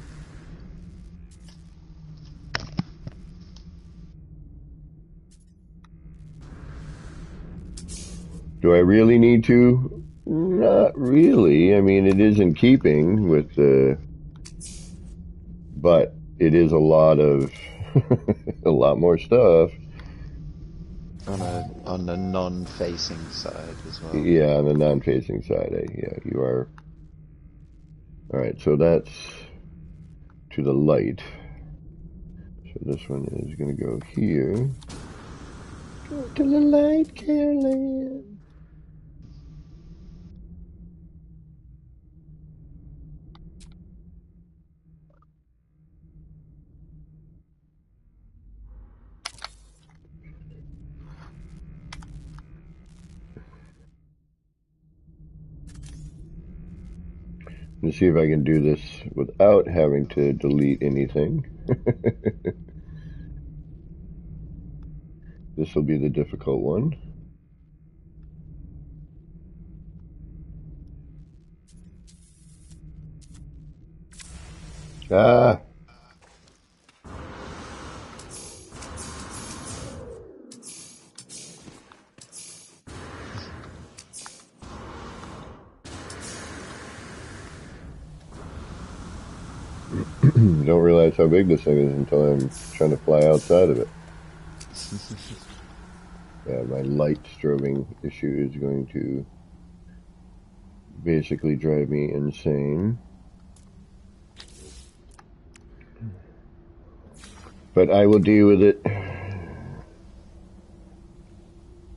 [SPEAKER 1] Do I really need to? Not really. I mean, it is in keeping with but it is a lot of, a lot more stuff.
[SPEAKER 2] On the non-facing side as well.
[SPEAKER 1] Yeah, on the non-facing side, yeah, you are. All right, so that's to the light. So this one is going to go here. Go to the light, Carolyn. Let's see if I can do this without having to delete anything. This will be the difficult one. Ah! Don't realize how big this thing is until I'm trying to fly outside of it. Yeah, my light strobing issue is going to basically drive me insane. But I will deal with it.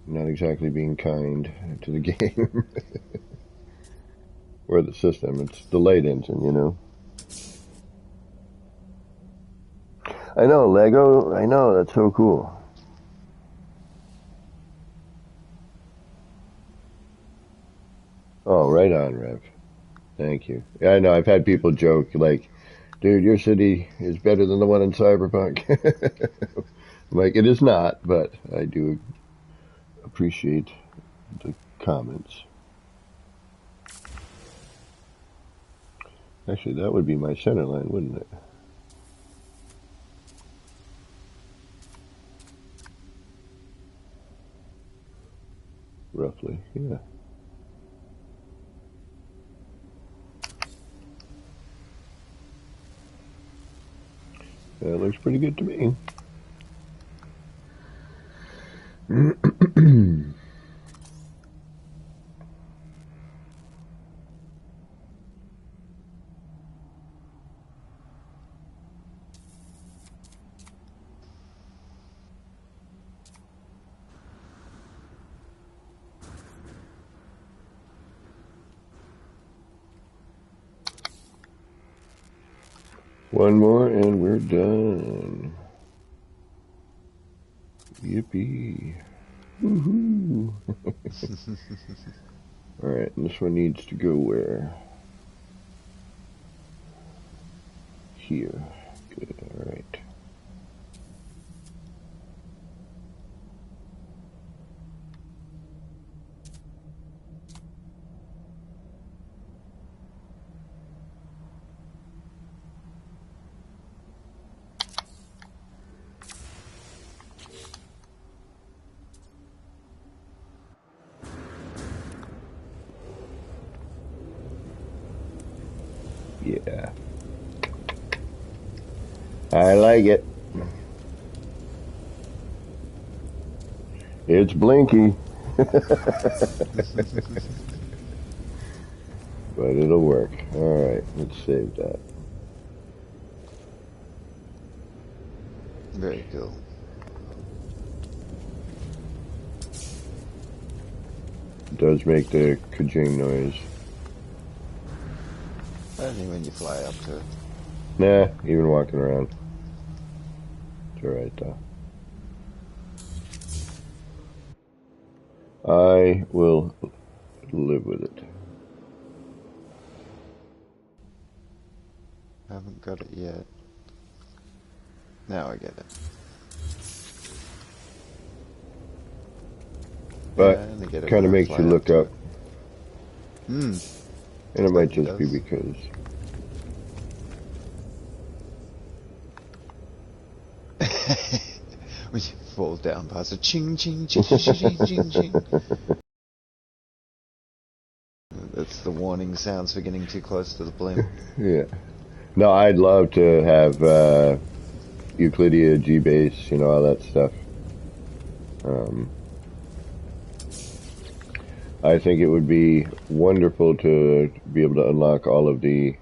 [SPEAKER 1] Not exactly being kind to the game. Or the system. It's the light engine, I know, Lego. I know, that's so cool. Oh, right on, Rev. Thank you. Yeah, I know, I've had people joke, like, dude, your city is better than the one in Cyberpunk. I'm like, it is not, but I do appreciate the comments. Actually, that would be my center line, wouldn't it? Roughly, yeah. That looks pretty good to me. One more and we're done. Yippee. Woohoo. Alright, and this one needs to go where? Here. Good, alright. Yeah. I like it. It's blinky. But it'll work. Alright, let's save that.
[SPEAKER 2] Very cool.
[SPEAKER 1] It does make the kajing noise.
[SPEAKER 2] Only when you fly up to it.
[SPEAKER 1] Nah, even walking around. It's alright though. I will live with it.
[SPEAKER 2] I haven't got it yet. Now I get it. Yeah, I
[SPEAKER 1] But
[SPEAKER 2] only get it
[SPEAKER 1] kind
[SPEAKER 2] when
[SPEAKER 1] of
[SPEAKER 2] I
[SPEAKER 1] makes you
[SPEAKER 2] fly up
[SPEAKER 1] look
[SPEAKER 2] to
[SPEAKER 1] up.
[SPEAKER 2] it. Hmm,
[SPEAKER 1] And it might
[SPEAKER 2] certainly
[SPEAKER 1] just be
[SPEAKER 2] does.
[SPEAKER 1] because.
[SPEAKER 2] When you fall down past a ching ching ching ching ching ching ching. That's the warning sounds for getting too close to the blimp.
[SPEAKER 1] Yeah. No, I'd love to have Euclidia, G-base, all that stuff. Um, I think it would be wonderful to be able to unlock all of the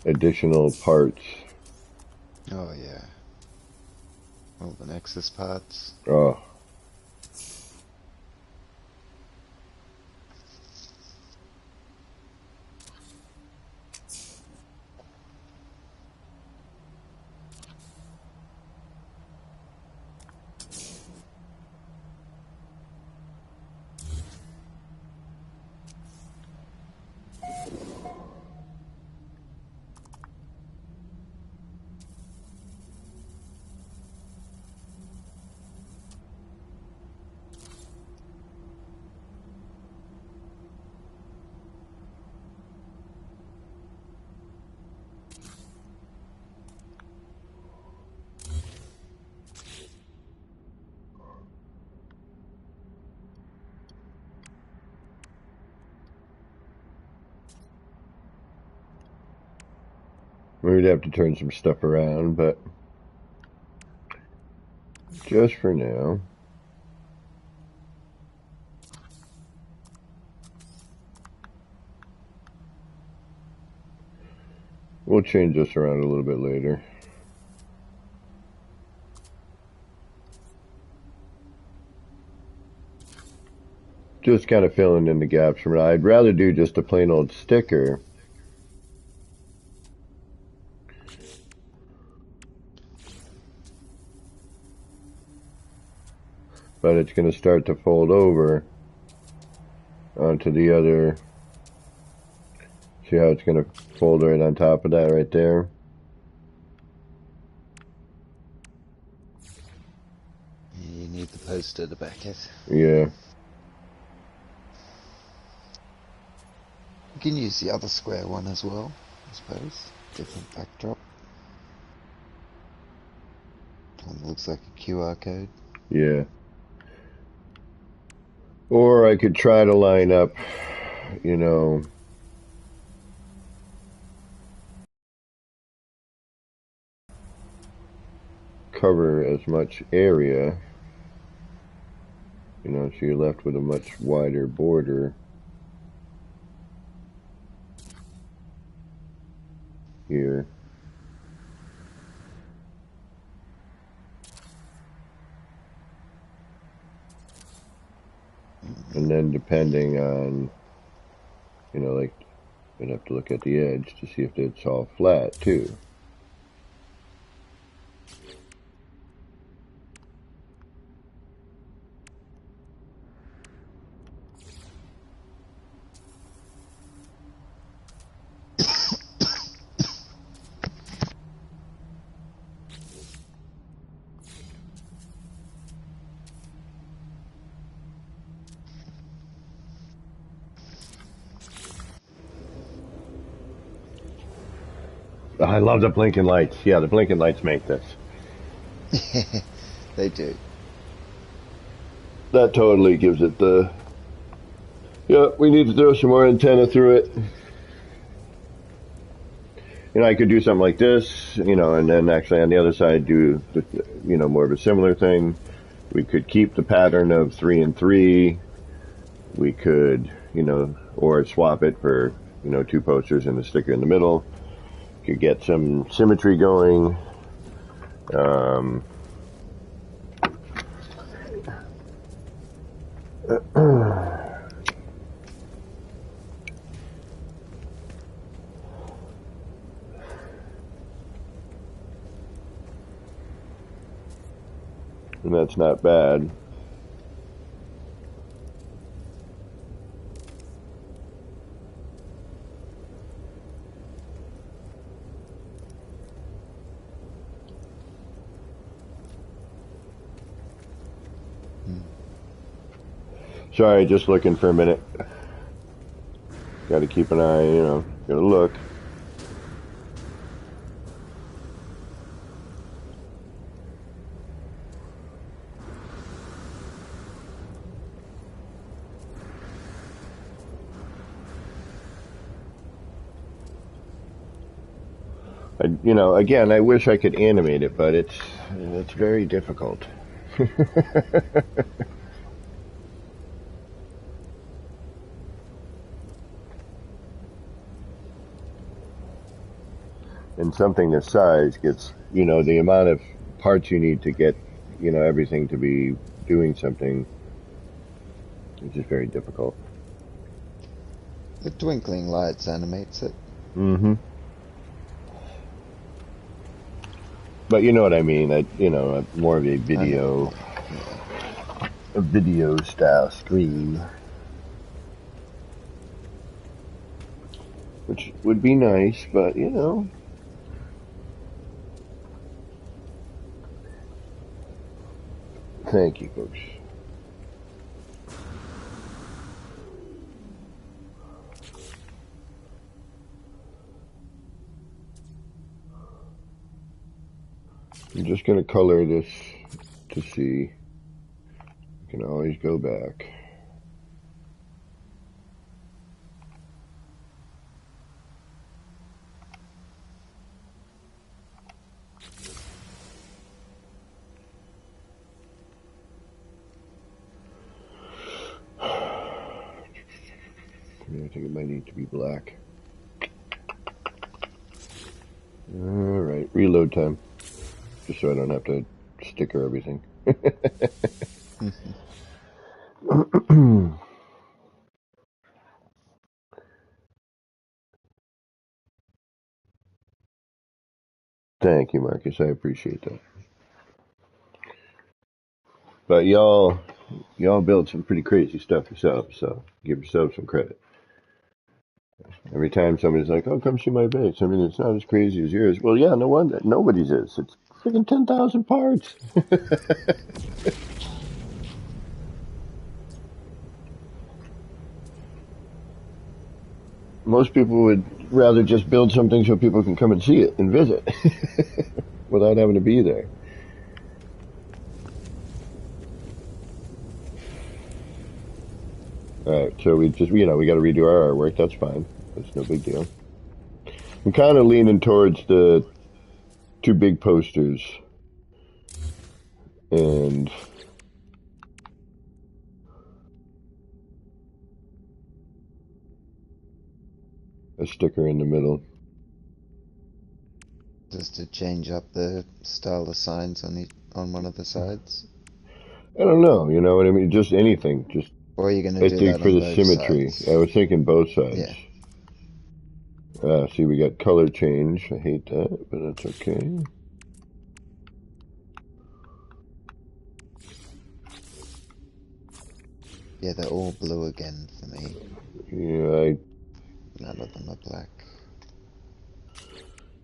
[SPEAKER 1] additional parts.
[SPEAKER 2] Oh yeah, all the Nexus parts.
[SPEAKER 1] Oh, we'd have to turn some stuff around, but just for now. We'll change this around a little bit later. Just kind of filling in the gaps from it. I'd rather do just a plain old sticker. But it's going to start to fold over onto the other. See how it's going to fold right on top of that right there?
[SPEAKER 2] You need the poster to back it.
[SPEAKER 1] Yeah.
[SPEAKER 2] You can use the other square one as well, I suppose. Different backdrop. One looks like a QR code.
[SPEAKER 1] Yeah. Or I could try to line up, you know, cover as much area, so you're left with a much wider border here. And then depending on, like, I'd have to look at the edge to see if it's all flat too. I love the blinking lights. Yeah, the blinking lights make this.
[SPEAKER 2] They do.
[SPEAKER 1] That totally gives it the. Yeah, we need to throw some more antenna through it. I could do something like this, and then actually on the other side do, more of a similar thing. We could keep the pattern of 3 and 3. We could, or swap it for, 2 posters and a sticker in the middle. Could get some symmetry going. Um, and that's not bad.
[SPEAKER 2] Hmm.
[SPEAKER 1] Sorry, just looking for a minute. Got to keep an eye, gotta look. Again, I wish I could animate it, but it's very difficult. And something this size gets, the amount of parts you need to get, everything to be doing something is just very difficult.
[SPEAKER 2] The twinkling lights animates it.
[SPEAKER 1] Mm-hmm. But you know what I mean? More of a
[SPEAKER 2] I know what you
[SPEAKER 1] video,
[SPEAKER 2] mean. Yeah.
[SPEAKER 1] a video style screen, which would be nice, but thank you, folks. I'm just going to color this to see. You can always go back. I think it might need to be black. Alright, reload time. Just so I don't have to sticker everything. Thank you, Marcus. I appreciate that. But y'all build some pretty crazy stuff yourself, so give yourself some credit. Every time somebody's like, "Oh, come see my base," I mean, it's not as crazy as yours. Well, yeah, no wonder. Nobody's is. It's freaking 10,000 parts. Most people would rather just build something so people can come and see it and visit without having to be there. All right, so we just, we got to redo our artwork. That's fine. That's no big deal. I'm kind of leaning towards the two big posters and a sticker in the middle.
[SPEAKER 2] Just to change up the style of signs on one of the sides.
[SPEAKER 1] I don't know, you know what I mean? Just anything. Just,
[SPEAKER 2] Or are you going to
[SPEAKER 1] I
[SPEAKER 2] do
[SPEAKER 1] think
[SPEAKER 2] that
[SPEAKER 1] for
[SPEAKER 2] on
[SPEAKER 1] the
[SPEAKER 2] both
[SPEAKER 1] symmetry. I
[SPEAKER 2] sides?
[SPEAKER 1] was thinking both sides.
[SPEAKER 2] Yeah.
[SPEAKER 1] See, we got color change. I hate that, but that's okay.
[SPEAKER 2] Yeah, they're all blue again for me.
[SPEAKER 1] Yeah,
[SPEAKER 2] None of them are black.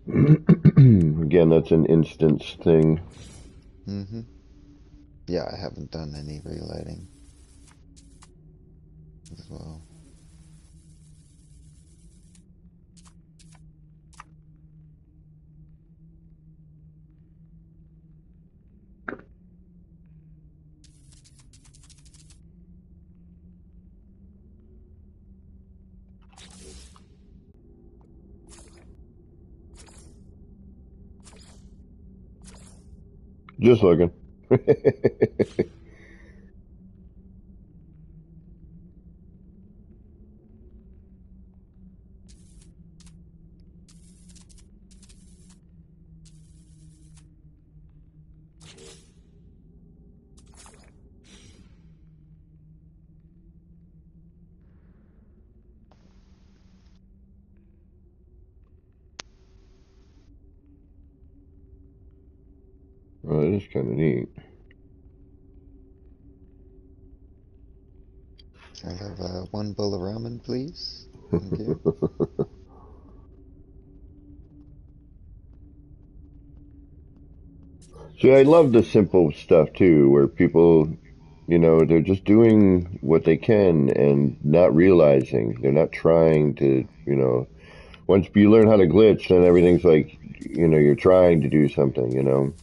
[SPEAKER 1] again, that's an instance thing.
[SPEAKER 2] Mm-hmm. Yeah, I haven't done any reloading as well.
[SPEAKER 1] Just looking. Well, it is kind of neat.
[SPEAKER 2] I'll have one bowl of ramen, please. Thank you.
[SPEAKER 1] See, I love the simple stuff too, where people, they're just doing what they can and not realizing. They're not trying to, once you learn how to glitch, then everything's like, you're trying to do something.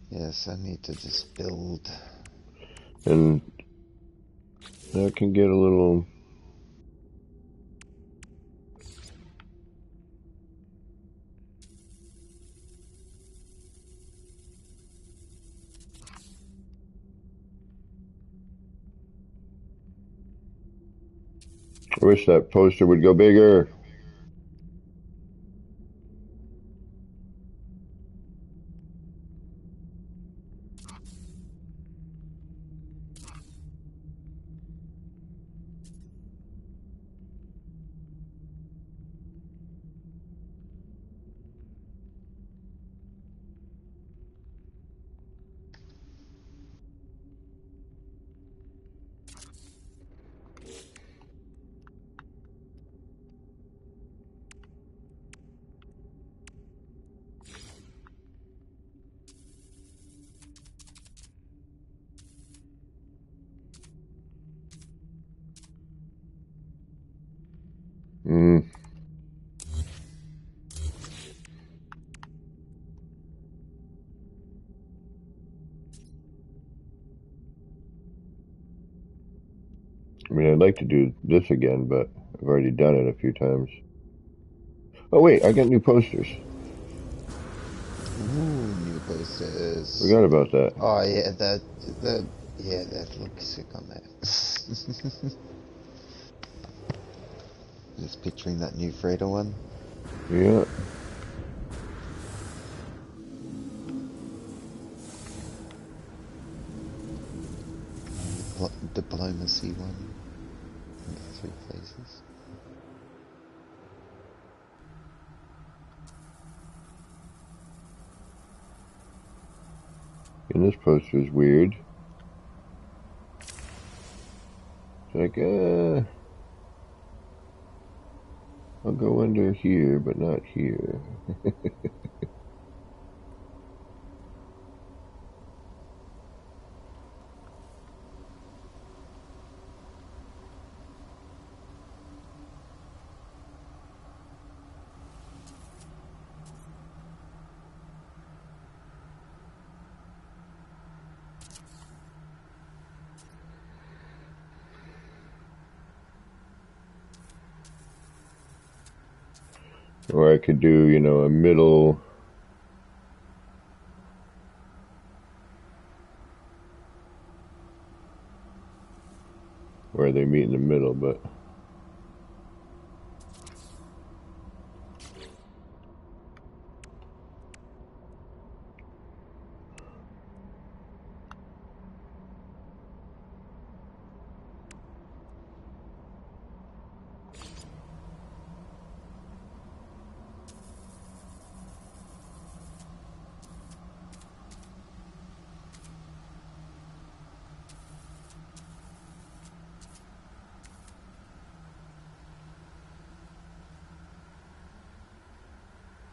[SPEAKER 2] Yes, I need to just build.
[SPEAKER 1] And that can get a little. I wish that poster would go bigger. Mm. I mean, I'd like to do this again, but I've already done it a few times. Oh wait, I got new posters.
[SPEAKER 2] Ooh, new posters.
[SPEAKER 1] Forgot about that.
[SPEAKER 2] Oh yeah, that looks sick on there. Just picturing that new Fredo one.
[SPEAKER 1] Yeah.
[SPEAKER 2] And the diplomacy one. And the three places.
[SPEAKER 1] And this poster is weird. It's like, I'll go under here, but not here. Or I could do, a middle. Where they meet in the middle, but.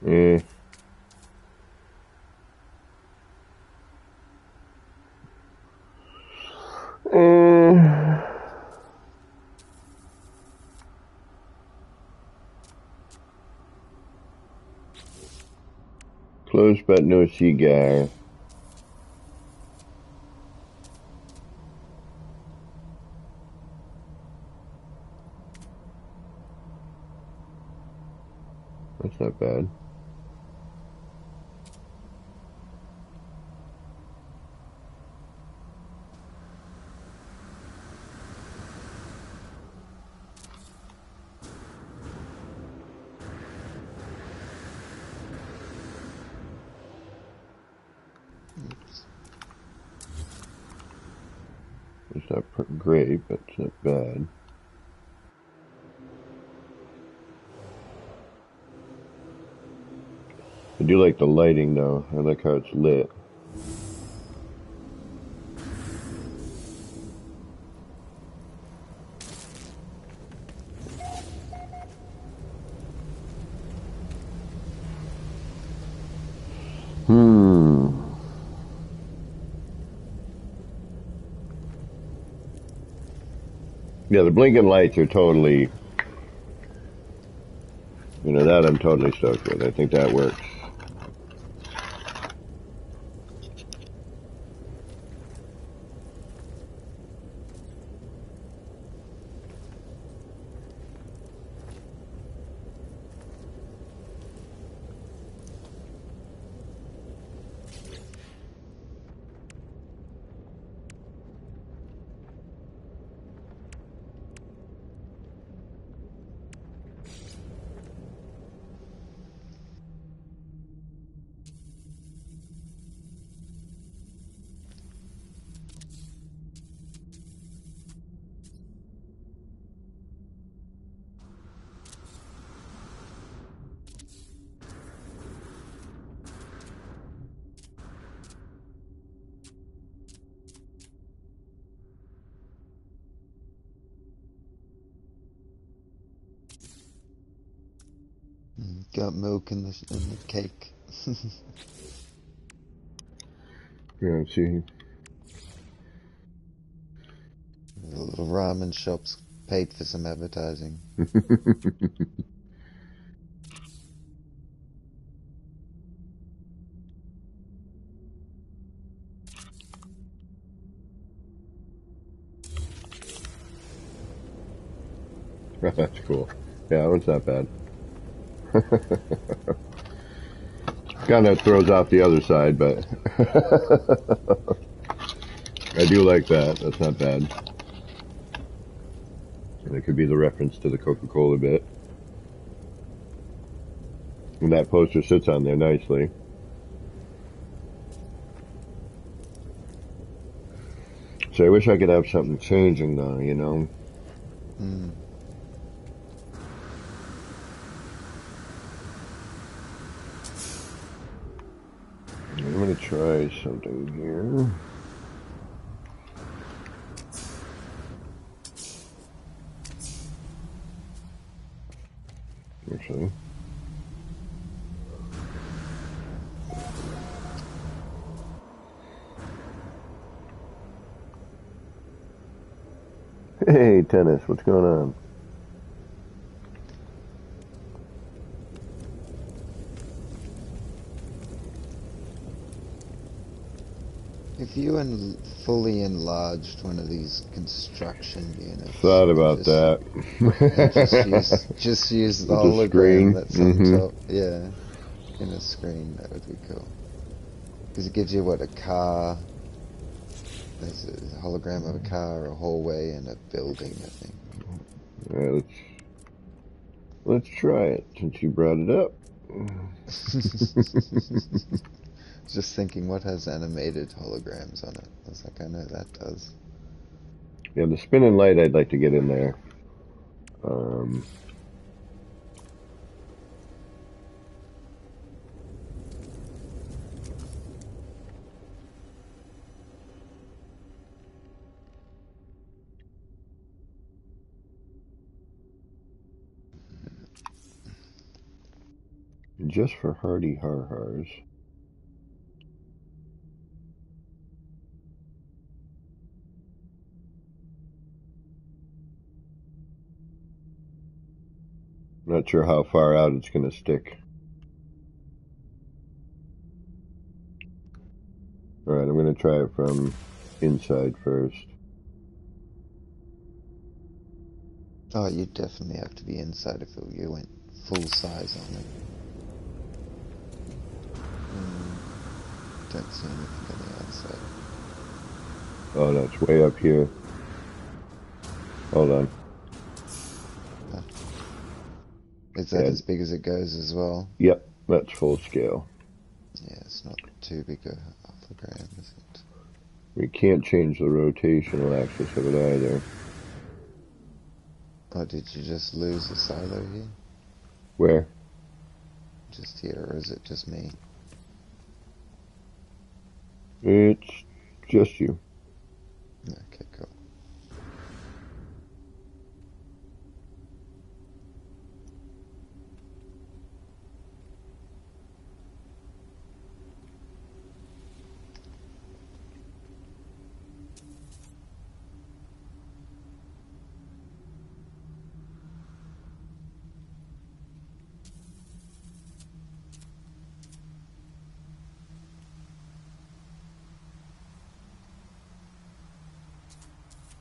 [SPEAKER 1] Eh. Eh. Close but no cigar. That's not bad.
[SPEAKER 2] Oops.
[SPEAKER 1] It's not great, but it's not bad. I do like the lighting, though. I like how it's lit. Yeah, the blinking lights are totally, that I'm totally stoked with. I think that works.
[SPEAKER 2] Got milk in the cake.
[SPEAKER 1] Yeah, see.
[SPEAKER 2] The little ramen shops paid for some advertising.
[SPEAKER 1] That's cool. Yeah, that one's not bad. Kind of throws off the other side, but I do like that. That's not bad. And it could be the reference to the Coca-Cola bit. And that poster sits on there nicely. So I wish I could have something changing though,
[SPEAKER 2] Mm.
[SPEAKER 1] I'm going to try something here. Actually. Hey, tennis, what's going on?
[SPEAKER 2] If you fully enlarged one of these construction units
[SPEAKER 1] Thought about that.
[SPEAKER 2] and just use the
[SPEAKER 1] With the
[SPEAKER 2] hologram
[SPEAKER 1] screen.
[SPEAKER 2] that's on top, yeah, in a screen, that would be cool. Because it gives you a car. There's a hologram of a car, a hallway, and a building, I think.
[SPEAKER 1] Alright, let's try it since you brought it up.
[SPEAKER 2] Just thinking, what has animated holograms on it? I was like, I know that does.
[SPEAKER 1] Yeah, the spinning light I'd like to get in there. Um, just for hardy har-hars. Not sure how far out it's going to stick. Alright, I'm going to try it from inside first.
[SPEAKER 2] Oh, you definitely have to be inside if you went full size on it. Don't see anything on the outside.
[SPEAKER 1] Oh, no, it's way up here. Hold on.
[SPEAKER 2] Is that as big as it goes as well?
[SPEAKER 1] Yep, that's full scale.
[SPEAKER 2] Yeah, it's not too big a hologram, is it?
[SPEAKER 1] We can't change the rotational axis of it either.
[SPEAKER 2] Oh, did you just lose the silo here?
[SPEAKER 1] Where?
[SPEAKER 2] Just here, or is it just me?
[SPEAKER 1] It's just you.
[SPEAKER 2] Okay, cool.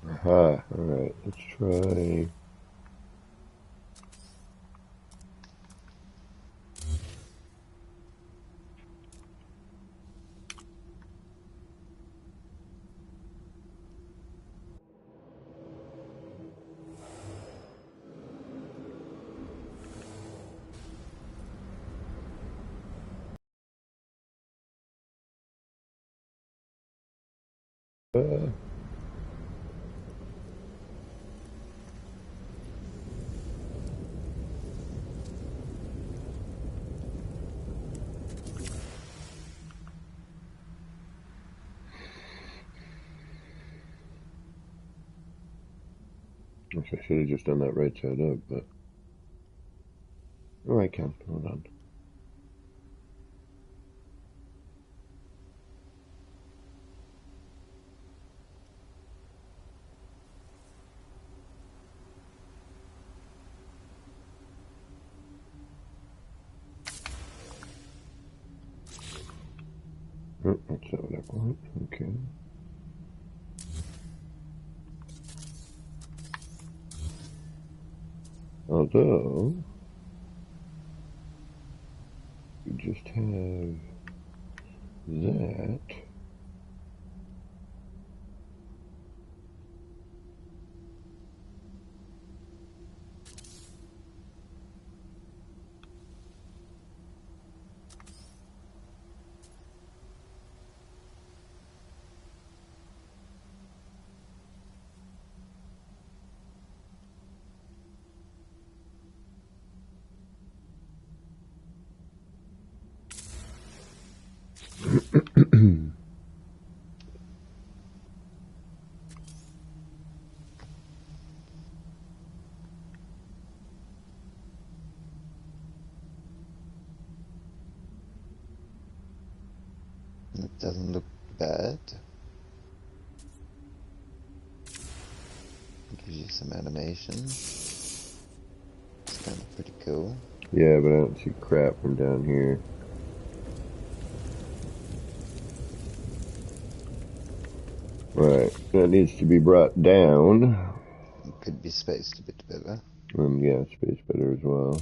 [SPEAKER 1] Aha, alright, let's try. I should have just done that right side up, but. Oh, I can. Hold on. Oh, that's not what I want. Okay. Although, we just have that.
[SPEAKER 2] It doesn't look bad. Gives you some animation. It's kind of pretty cool.
[SPEAKER 1] Yeah, but I don't see crap from down here. Right, that needs to be brought down.
[SPEAKER 2] It could be spaced a bit better.
[SPEAKER 1] Yeah, space better as well.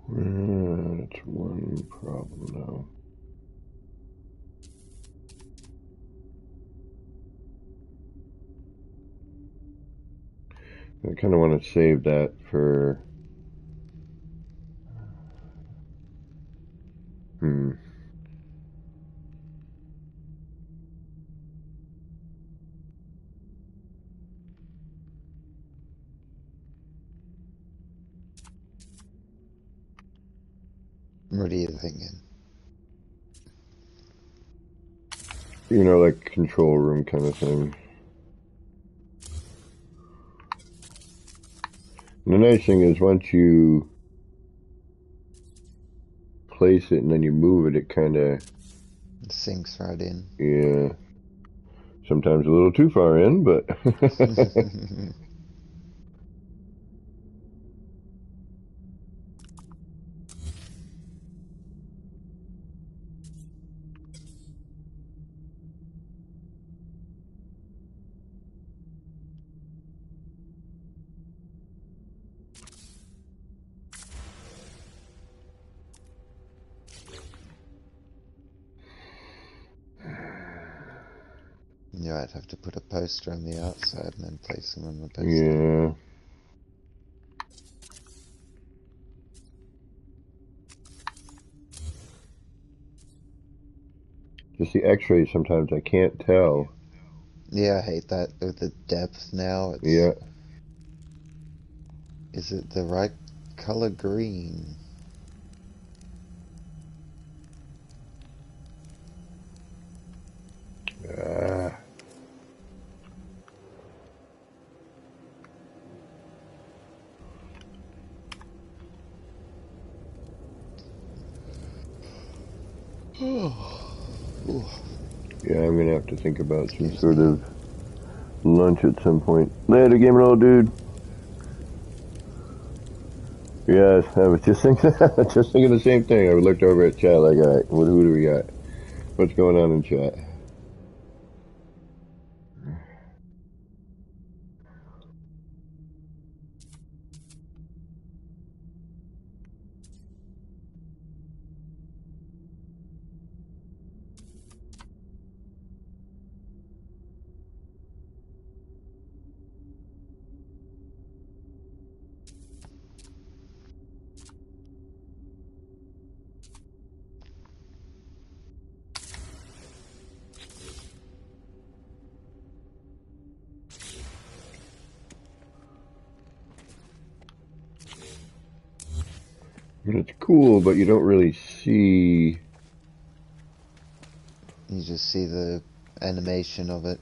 [SPEAKER 1] That's one problem now. I kind of want to save that for. Hmm.
[SPEAKER 2] What are you thinking?
[SPEAKER 1] Like control room kind of thing. And the nice thing is once you place it and then you move it, it kind of,
[SPEAKER 2] It sinks right in.
[SPEAKER 1] yeah, sometimes a little too far in, but
[SPEAKER 2] Yeah, I'd have to put a poster on the outside and then place them on the poster.
[SPEAKER 1] Yeah. Just the x-rays sometimes I can't tell.
[SPEAKER 2] Yeah, I hate that with the depth now.
[SPEAKER 1] Yeah.
[SPEAKER 2] Is it the right color green?
[SPEAKER 1] Ah.
[SPEAKER 2] Ooh,
[SPEAKER 1] Yeah, I'm gonna have to think about some
[SPEAKER 2] excuse
[SPEAKER 1] sort
[SPEAKER 2] me.
[SPEAKER 1] of lunch at some point. Later, gaming old dude. Yes, I was just thinking, just thinking the same thing. I looked over at chat like, all right, who do we got? What's going on in chat? And it's cool, but you don't really see.
[SPEAKER 2] You just see the animation of it,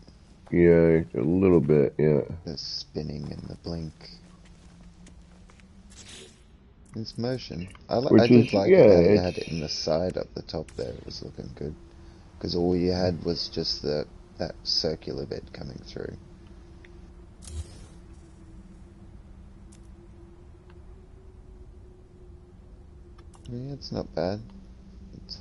[SPEAKER 1] Yeah, a little bit. Yeah.
[SPEAKER 2] the spinning and the blink. It's motion. I
[SPEAKER 1] Which
[SPEAKER 2] did
[SPEAKER 1] is,
[SPEAKER 2] like it
[SPEAKER 1] yeah,
[SPEAKER 2] how you
[SPEAKER 1] it's
[SPEAKER 2] had it in the side up the top there. It was looking good. Because all you had was just that circular bit coming through. Yeah, it's not bad. It's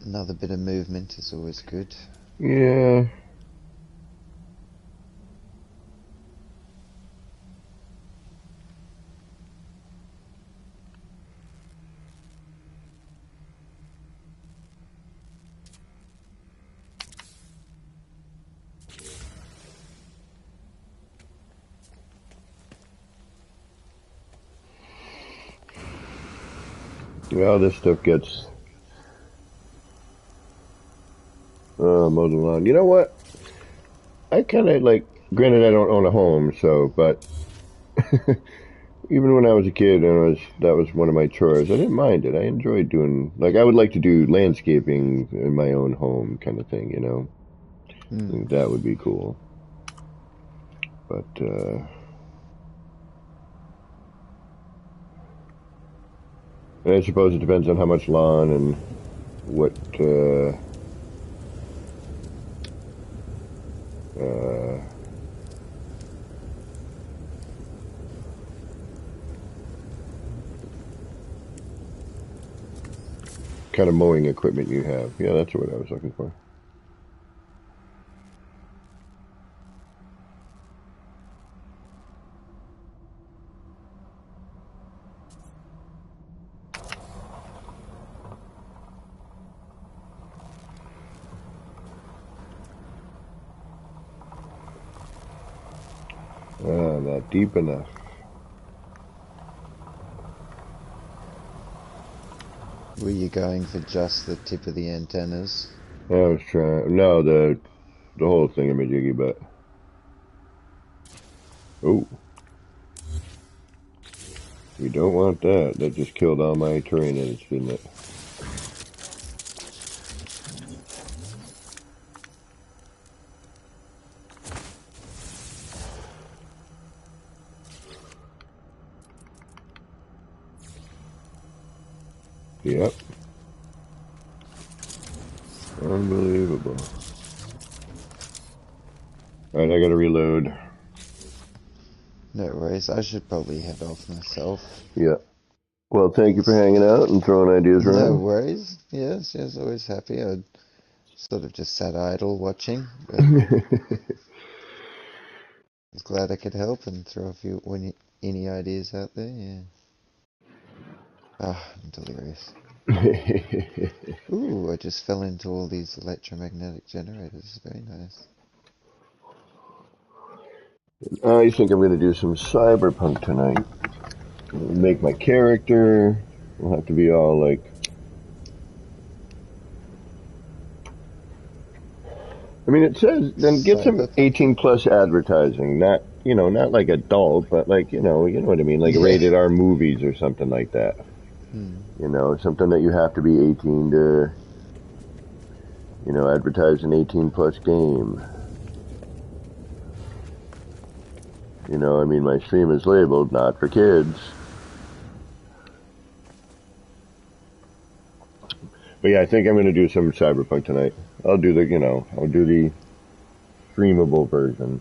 [SPEAKER 2] another bit of movement is always good.
[SPEAKER 1] yeah. Well, this stuff gets mowed along. You know what? I kind of like. Granted, I don't own a home, so but even when I was a kid, and that was one of my chores. I didn't mind it. I enjoyed doing like I would like to do landscaping in my own home, kind of thing. You know, I
[SPEAKER 2] Hmm.
[SPEAKER 1] think that would be cool. But I suppose it depends on how much lawn and what uh, kind of mowing equipment you have. Yeah, that's what I was looking for. Not deep enough.
[SPEAKER 2] Were you going for just the tip of the antennas?
[SPEAKER 1] I was trying. No, the whole thing of my jiggy, but oh, we don't want that. That just killed all my terrain edits, didn't it? Yep. Unbelievable. All right, I gotta reload.
[SPEAKER 2] No worries. I should probably head off myself.
[SPEAKER 1] Yeah. Well, thank you for hanging out and throwing ideas
[SPEAKER 2] No
[SPEAKER 1] around.
[SPEAKER 2] worries. Yes, yes, always happy. I sort of just sat idle watching, but I was glad I could help and throw a few any ideas out there. Yeah. Ah, I'm delirious. Ooh, I just fell into all these electromagnetic generators. Very nice.
[SPEAKER 1] I think I'm going to do some cyberpunk tonight. Make my character. We'll have to be all like. I mean, it says then get some
[SPEAKER 2] Cyberpunk?
[SPEAKER 1] 18 plus advertising, not not like adult, but like you know what I mean, like
[SPEAKER 2] Yeah.
[SPEAKER 1] rated R movies or something like that.
[SPEAKER 2] Hmm.
[SPEAKER 1] Something that you have to be 18 to, advertise an 18 plus game. I mean, my stream is labeled not for kids. But yeah, I think I'm going to do some cyberpunk tonight. I'll do the streamable version.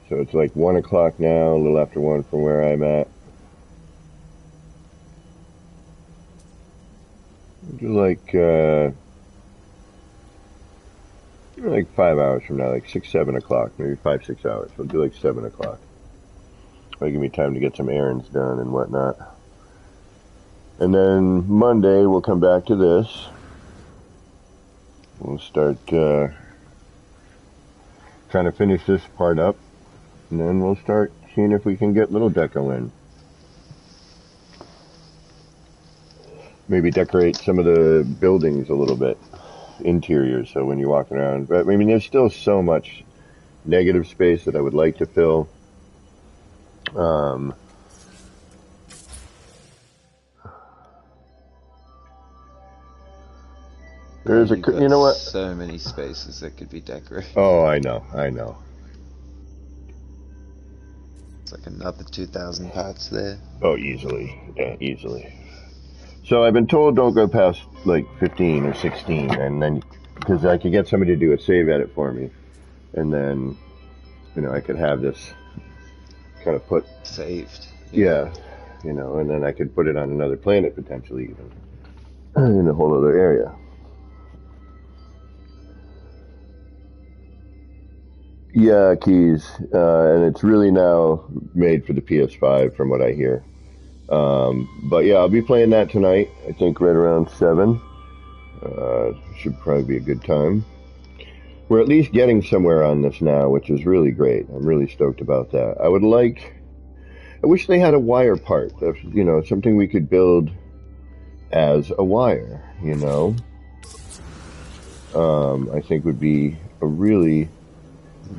[SPEAKER 1] So it's like 1 o'clock now, a little after 1 from where I'm at. I'll do like 5 hours from now, like 6, 7 o'clock, maybe 5, 6 hours. We'll do like 7 o'clock. That'll give me time to get some errands done and whatnot. And then Monday we'll come back to this. We'll start trying to finish this part up, and then we'll start seeing if we can get Little Deco in. Maybe decorate some of the buildings a little bit, interior, so when you're walking around. But I mean, there's still so much negative space that I would like to fill. Um,
[SPEAKER 2] Man,
[SPEAKER 1] there's a,
[SPEAKER 2] you've got
[SPEAKER 1] you know what?
[SPEAKER 2] so many spaces that could be decorated.
[SPEAKER 1] Oh, I know.
[SPEAKER 2] It's like another 2,000 parts there.
[SPEAKER 1] Oh, easily, yeah, easily. So I've been told don't go past like 15 or 16, and then because I could get somebody to do a save edit for me, and then I could have this kind of put,
[SPEAKER 2] Saved. Yeah.
[SPEAKER 1] yeah, and then I could put it on another planet potentially even in a whole other area. Yeah, keys, and it's really now made for the PS5 from what I hear. But yeah, I'll be playing that tonight. I think right around 7. Should probably be a good time. We're at least getting somewhere on this now, which is really great. I'm really stoked about that. I wish they had a wire part. Something we could build as a wire. I think would be a really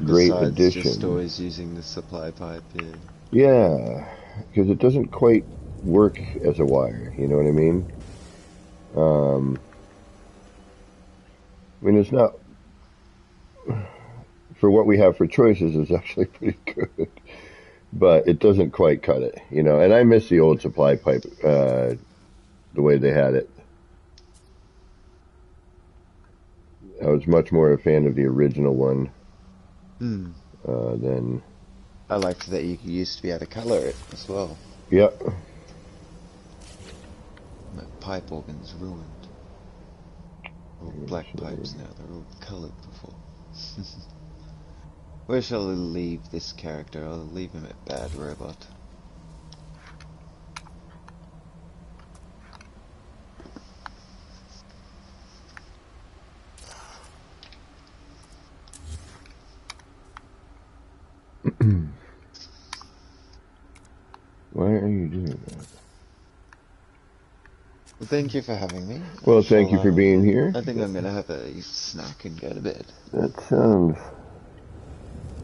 [SPEAKER 1] great
[SPEAKER 2] Besides just
[SPEAKER 1] addition.
[SPEAKER 2] always using the supply pipe, yeah.
[SPEAKER 1] Yeah, because it doesn't quite work as a wire. You know what I mean? Um, I mean, it's not for what we have for choices is actually pretty good, but it doesn't quite cut it. And I miss the old supply pipe, the way they had it. I was much more a fan of the original one
[SPEAKER 2] Hmm.
[SPEAKER 1] than.
[SPEAKER 2] I liked that you used to be able to colour it as well.
[SPEAKER 1] Yeah,
[SPEAKER 2] My pipe organ's ruined. All black pipes now, they're all coloured before. Where shall I leave this character? I'll leave him at Bad Robot.
[SPEAKER 1] why are you doing that?
[SPEAKER 2] Well, thank you for having me.
[SPEAKER 1] Well, thank you for being here.
[SPEAKER 2] I think I'm gonna have a snack and go to bed.
[SPEAKER 1] That sounds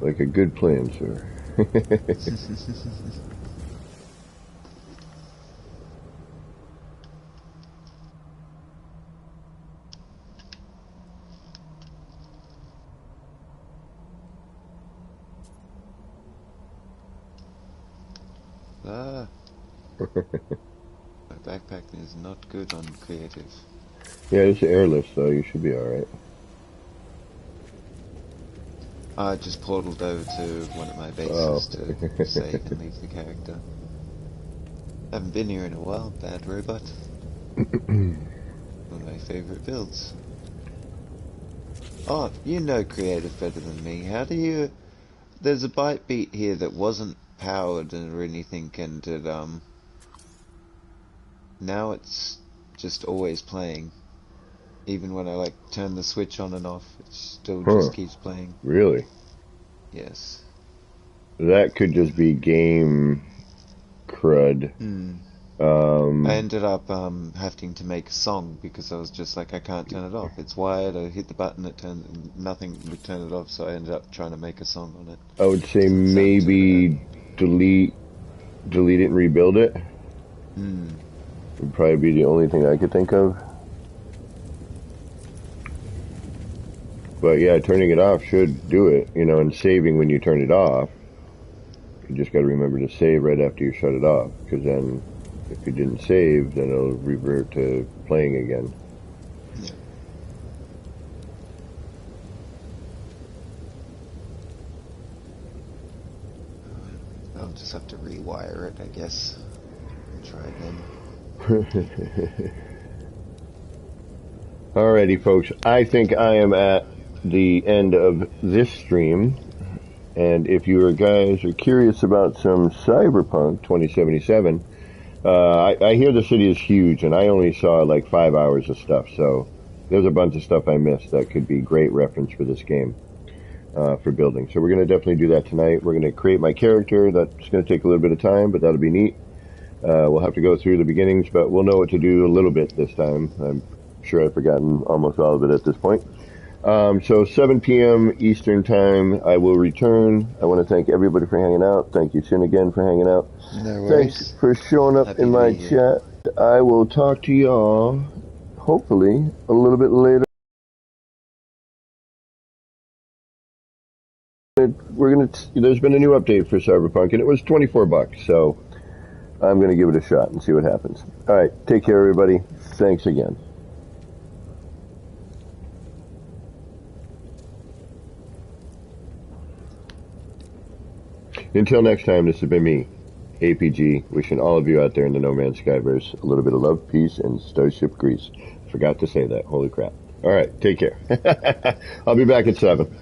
[SPEAKER 1] like a good plan, sir.
[SPEAKER 2] Ah, my backpack is not good on creative.
[SPEAKER 1] Yeah, it's airless, though. You should be alright.
[SPEAKER 2] I just portaled over to one of my
[SPEAKER 1] Oh.
[SPEAKER 2] bases to save and leave the character. Haven't been here in a while, Bad Robot. One of my favourite builds. Oh, you know creative better than me. How do you... There's a bite beat here that wasn't powered or anything, and it now it's just always playing. Even when I like turn the switch on and off, it still
[SPEAKER 1] Huh.
[SPEAKER 2] just keeps playing.
[SPEAKER 1] Really?
[SPEAKER 2] Yes.
[SPEAKER 1] That could just be game crud.
[SPEAKER 2] Hmm. I
[SPEAKER 1] Um,
[SPEAKER 2] ended up having to make a song because I was just like, I can't turn it off. It's wired. I hit the button, it turned nothing would turn it off. So I ended up trying to make a song on it
[SPEAKER 1] I would say
[SPEAKER 2] because it sounded too bad.
[SPEAKER 1] maybe delete delete it and rebuild it.
[SPEAKER 2] Hmm.
[SPEAKER 1] Would probably be the only thing I could think of. But yeah, turning it off should do it, and saving when you turn it off. You just got to remember to save right after you shut it off, because then if you didn't save, then it'll revert to playing again.
[SPEAKER 2] Yeah. I'll just have to rewire it, I guess, and try again.
[SPEAKER 1] Alrighty, folks. I think I am at the end of this stream. And if you guys are curious about some Cyberpunk 2077, I hear the city is huge, and I only saw like 5 hours of stuff. So there's a bunch of stuff I missed that could be great reference for this game, for building. So we're going to definitely do that tonight. We're going to create my character. That's going to take a little bit of time, but that'll be neat. We'll have to go through the beginnings, but we'll know what to do a little bit this time. I'm sure I've forgotten almost all of it at this point. So 7 p.m. Eastern Time, I will return. I want to thank everybody for hanging out. Thank you, Sin, again, for hanging out.
[SPEAKER 2] No
[SPEAKER 1] Thanks
[SPEAKER 2] worries.
[SPEAKER 1] for showing up
[SPEAKER 2] Happy
[SPEAKER 1] in
[SPEAKER 2] to
[SPEAKER 1] my
[SPEAKER 2] be here.
[SPEAKER 1] chat. I will talk to y'all, hopefully, a little bit later. There's been a new update for Cyberpunk, and it was $24, so I'm gonna give it a shot and see what happens. Alright, take care, everybody. Thanks again. Until next time, this has been me, APG, wishing all of you out there in the No Man's Skyverse a little bit of love, peace, and starship grease. Forgot to say that. Holy crap. Alright, take care. I'll be back at 7.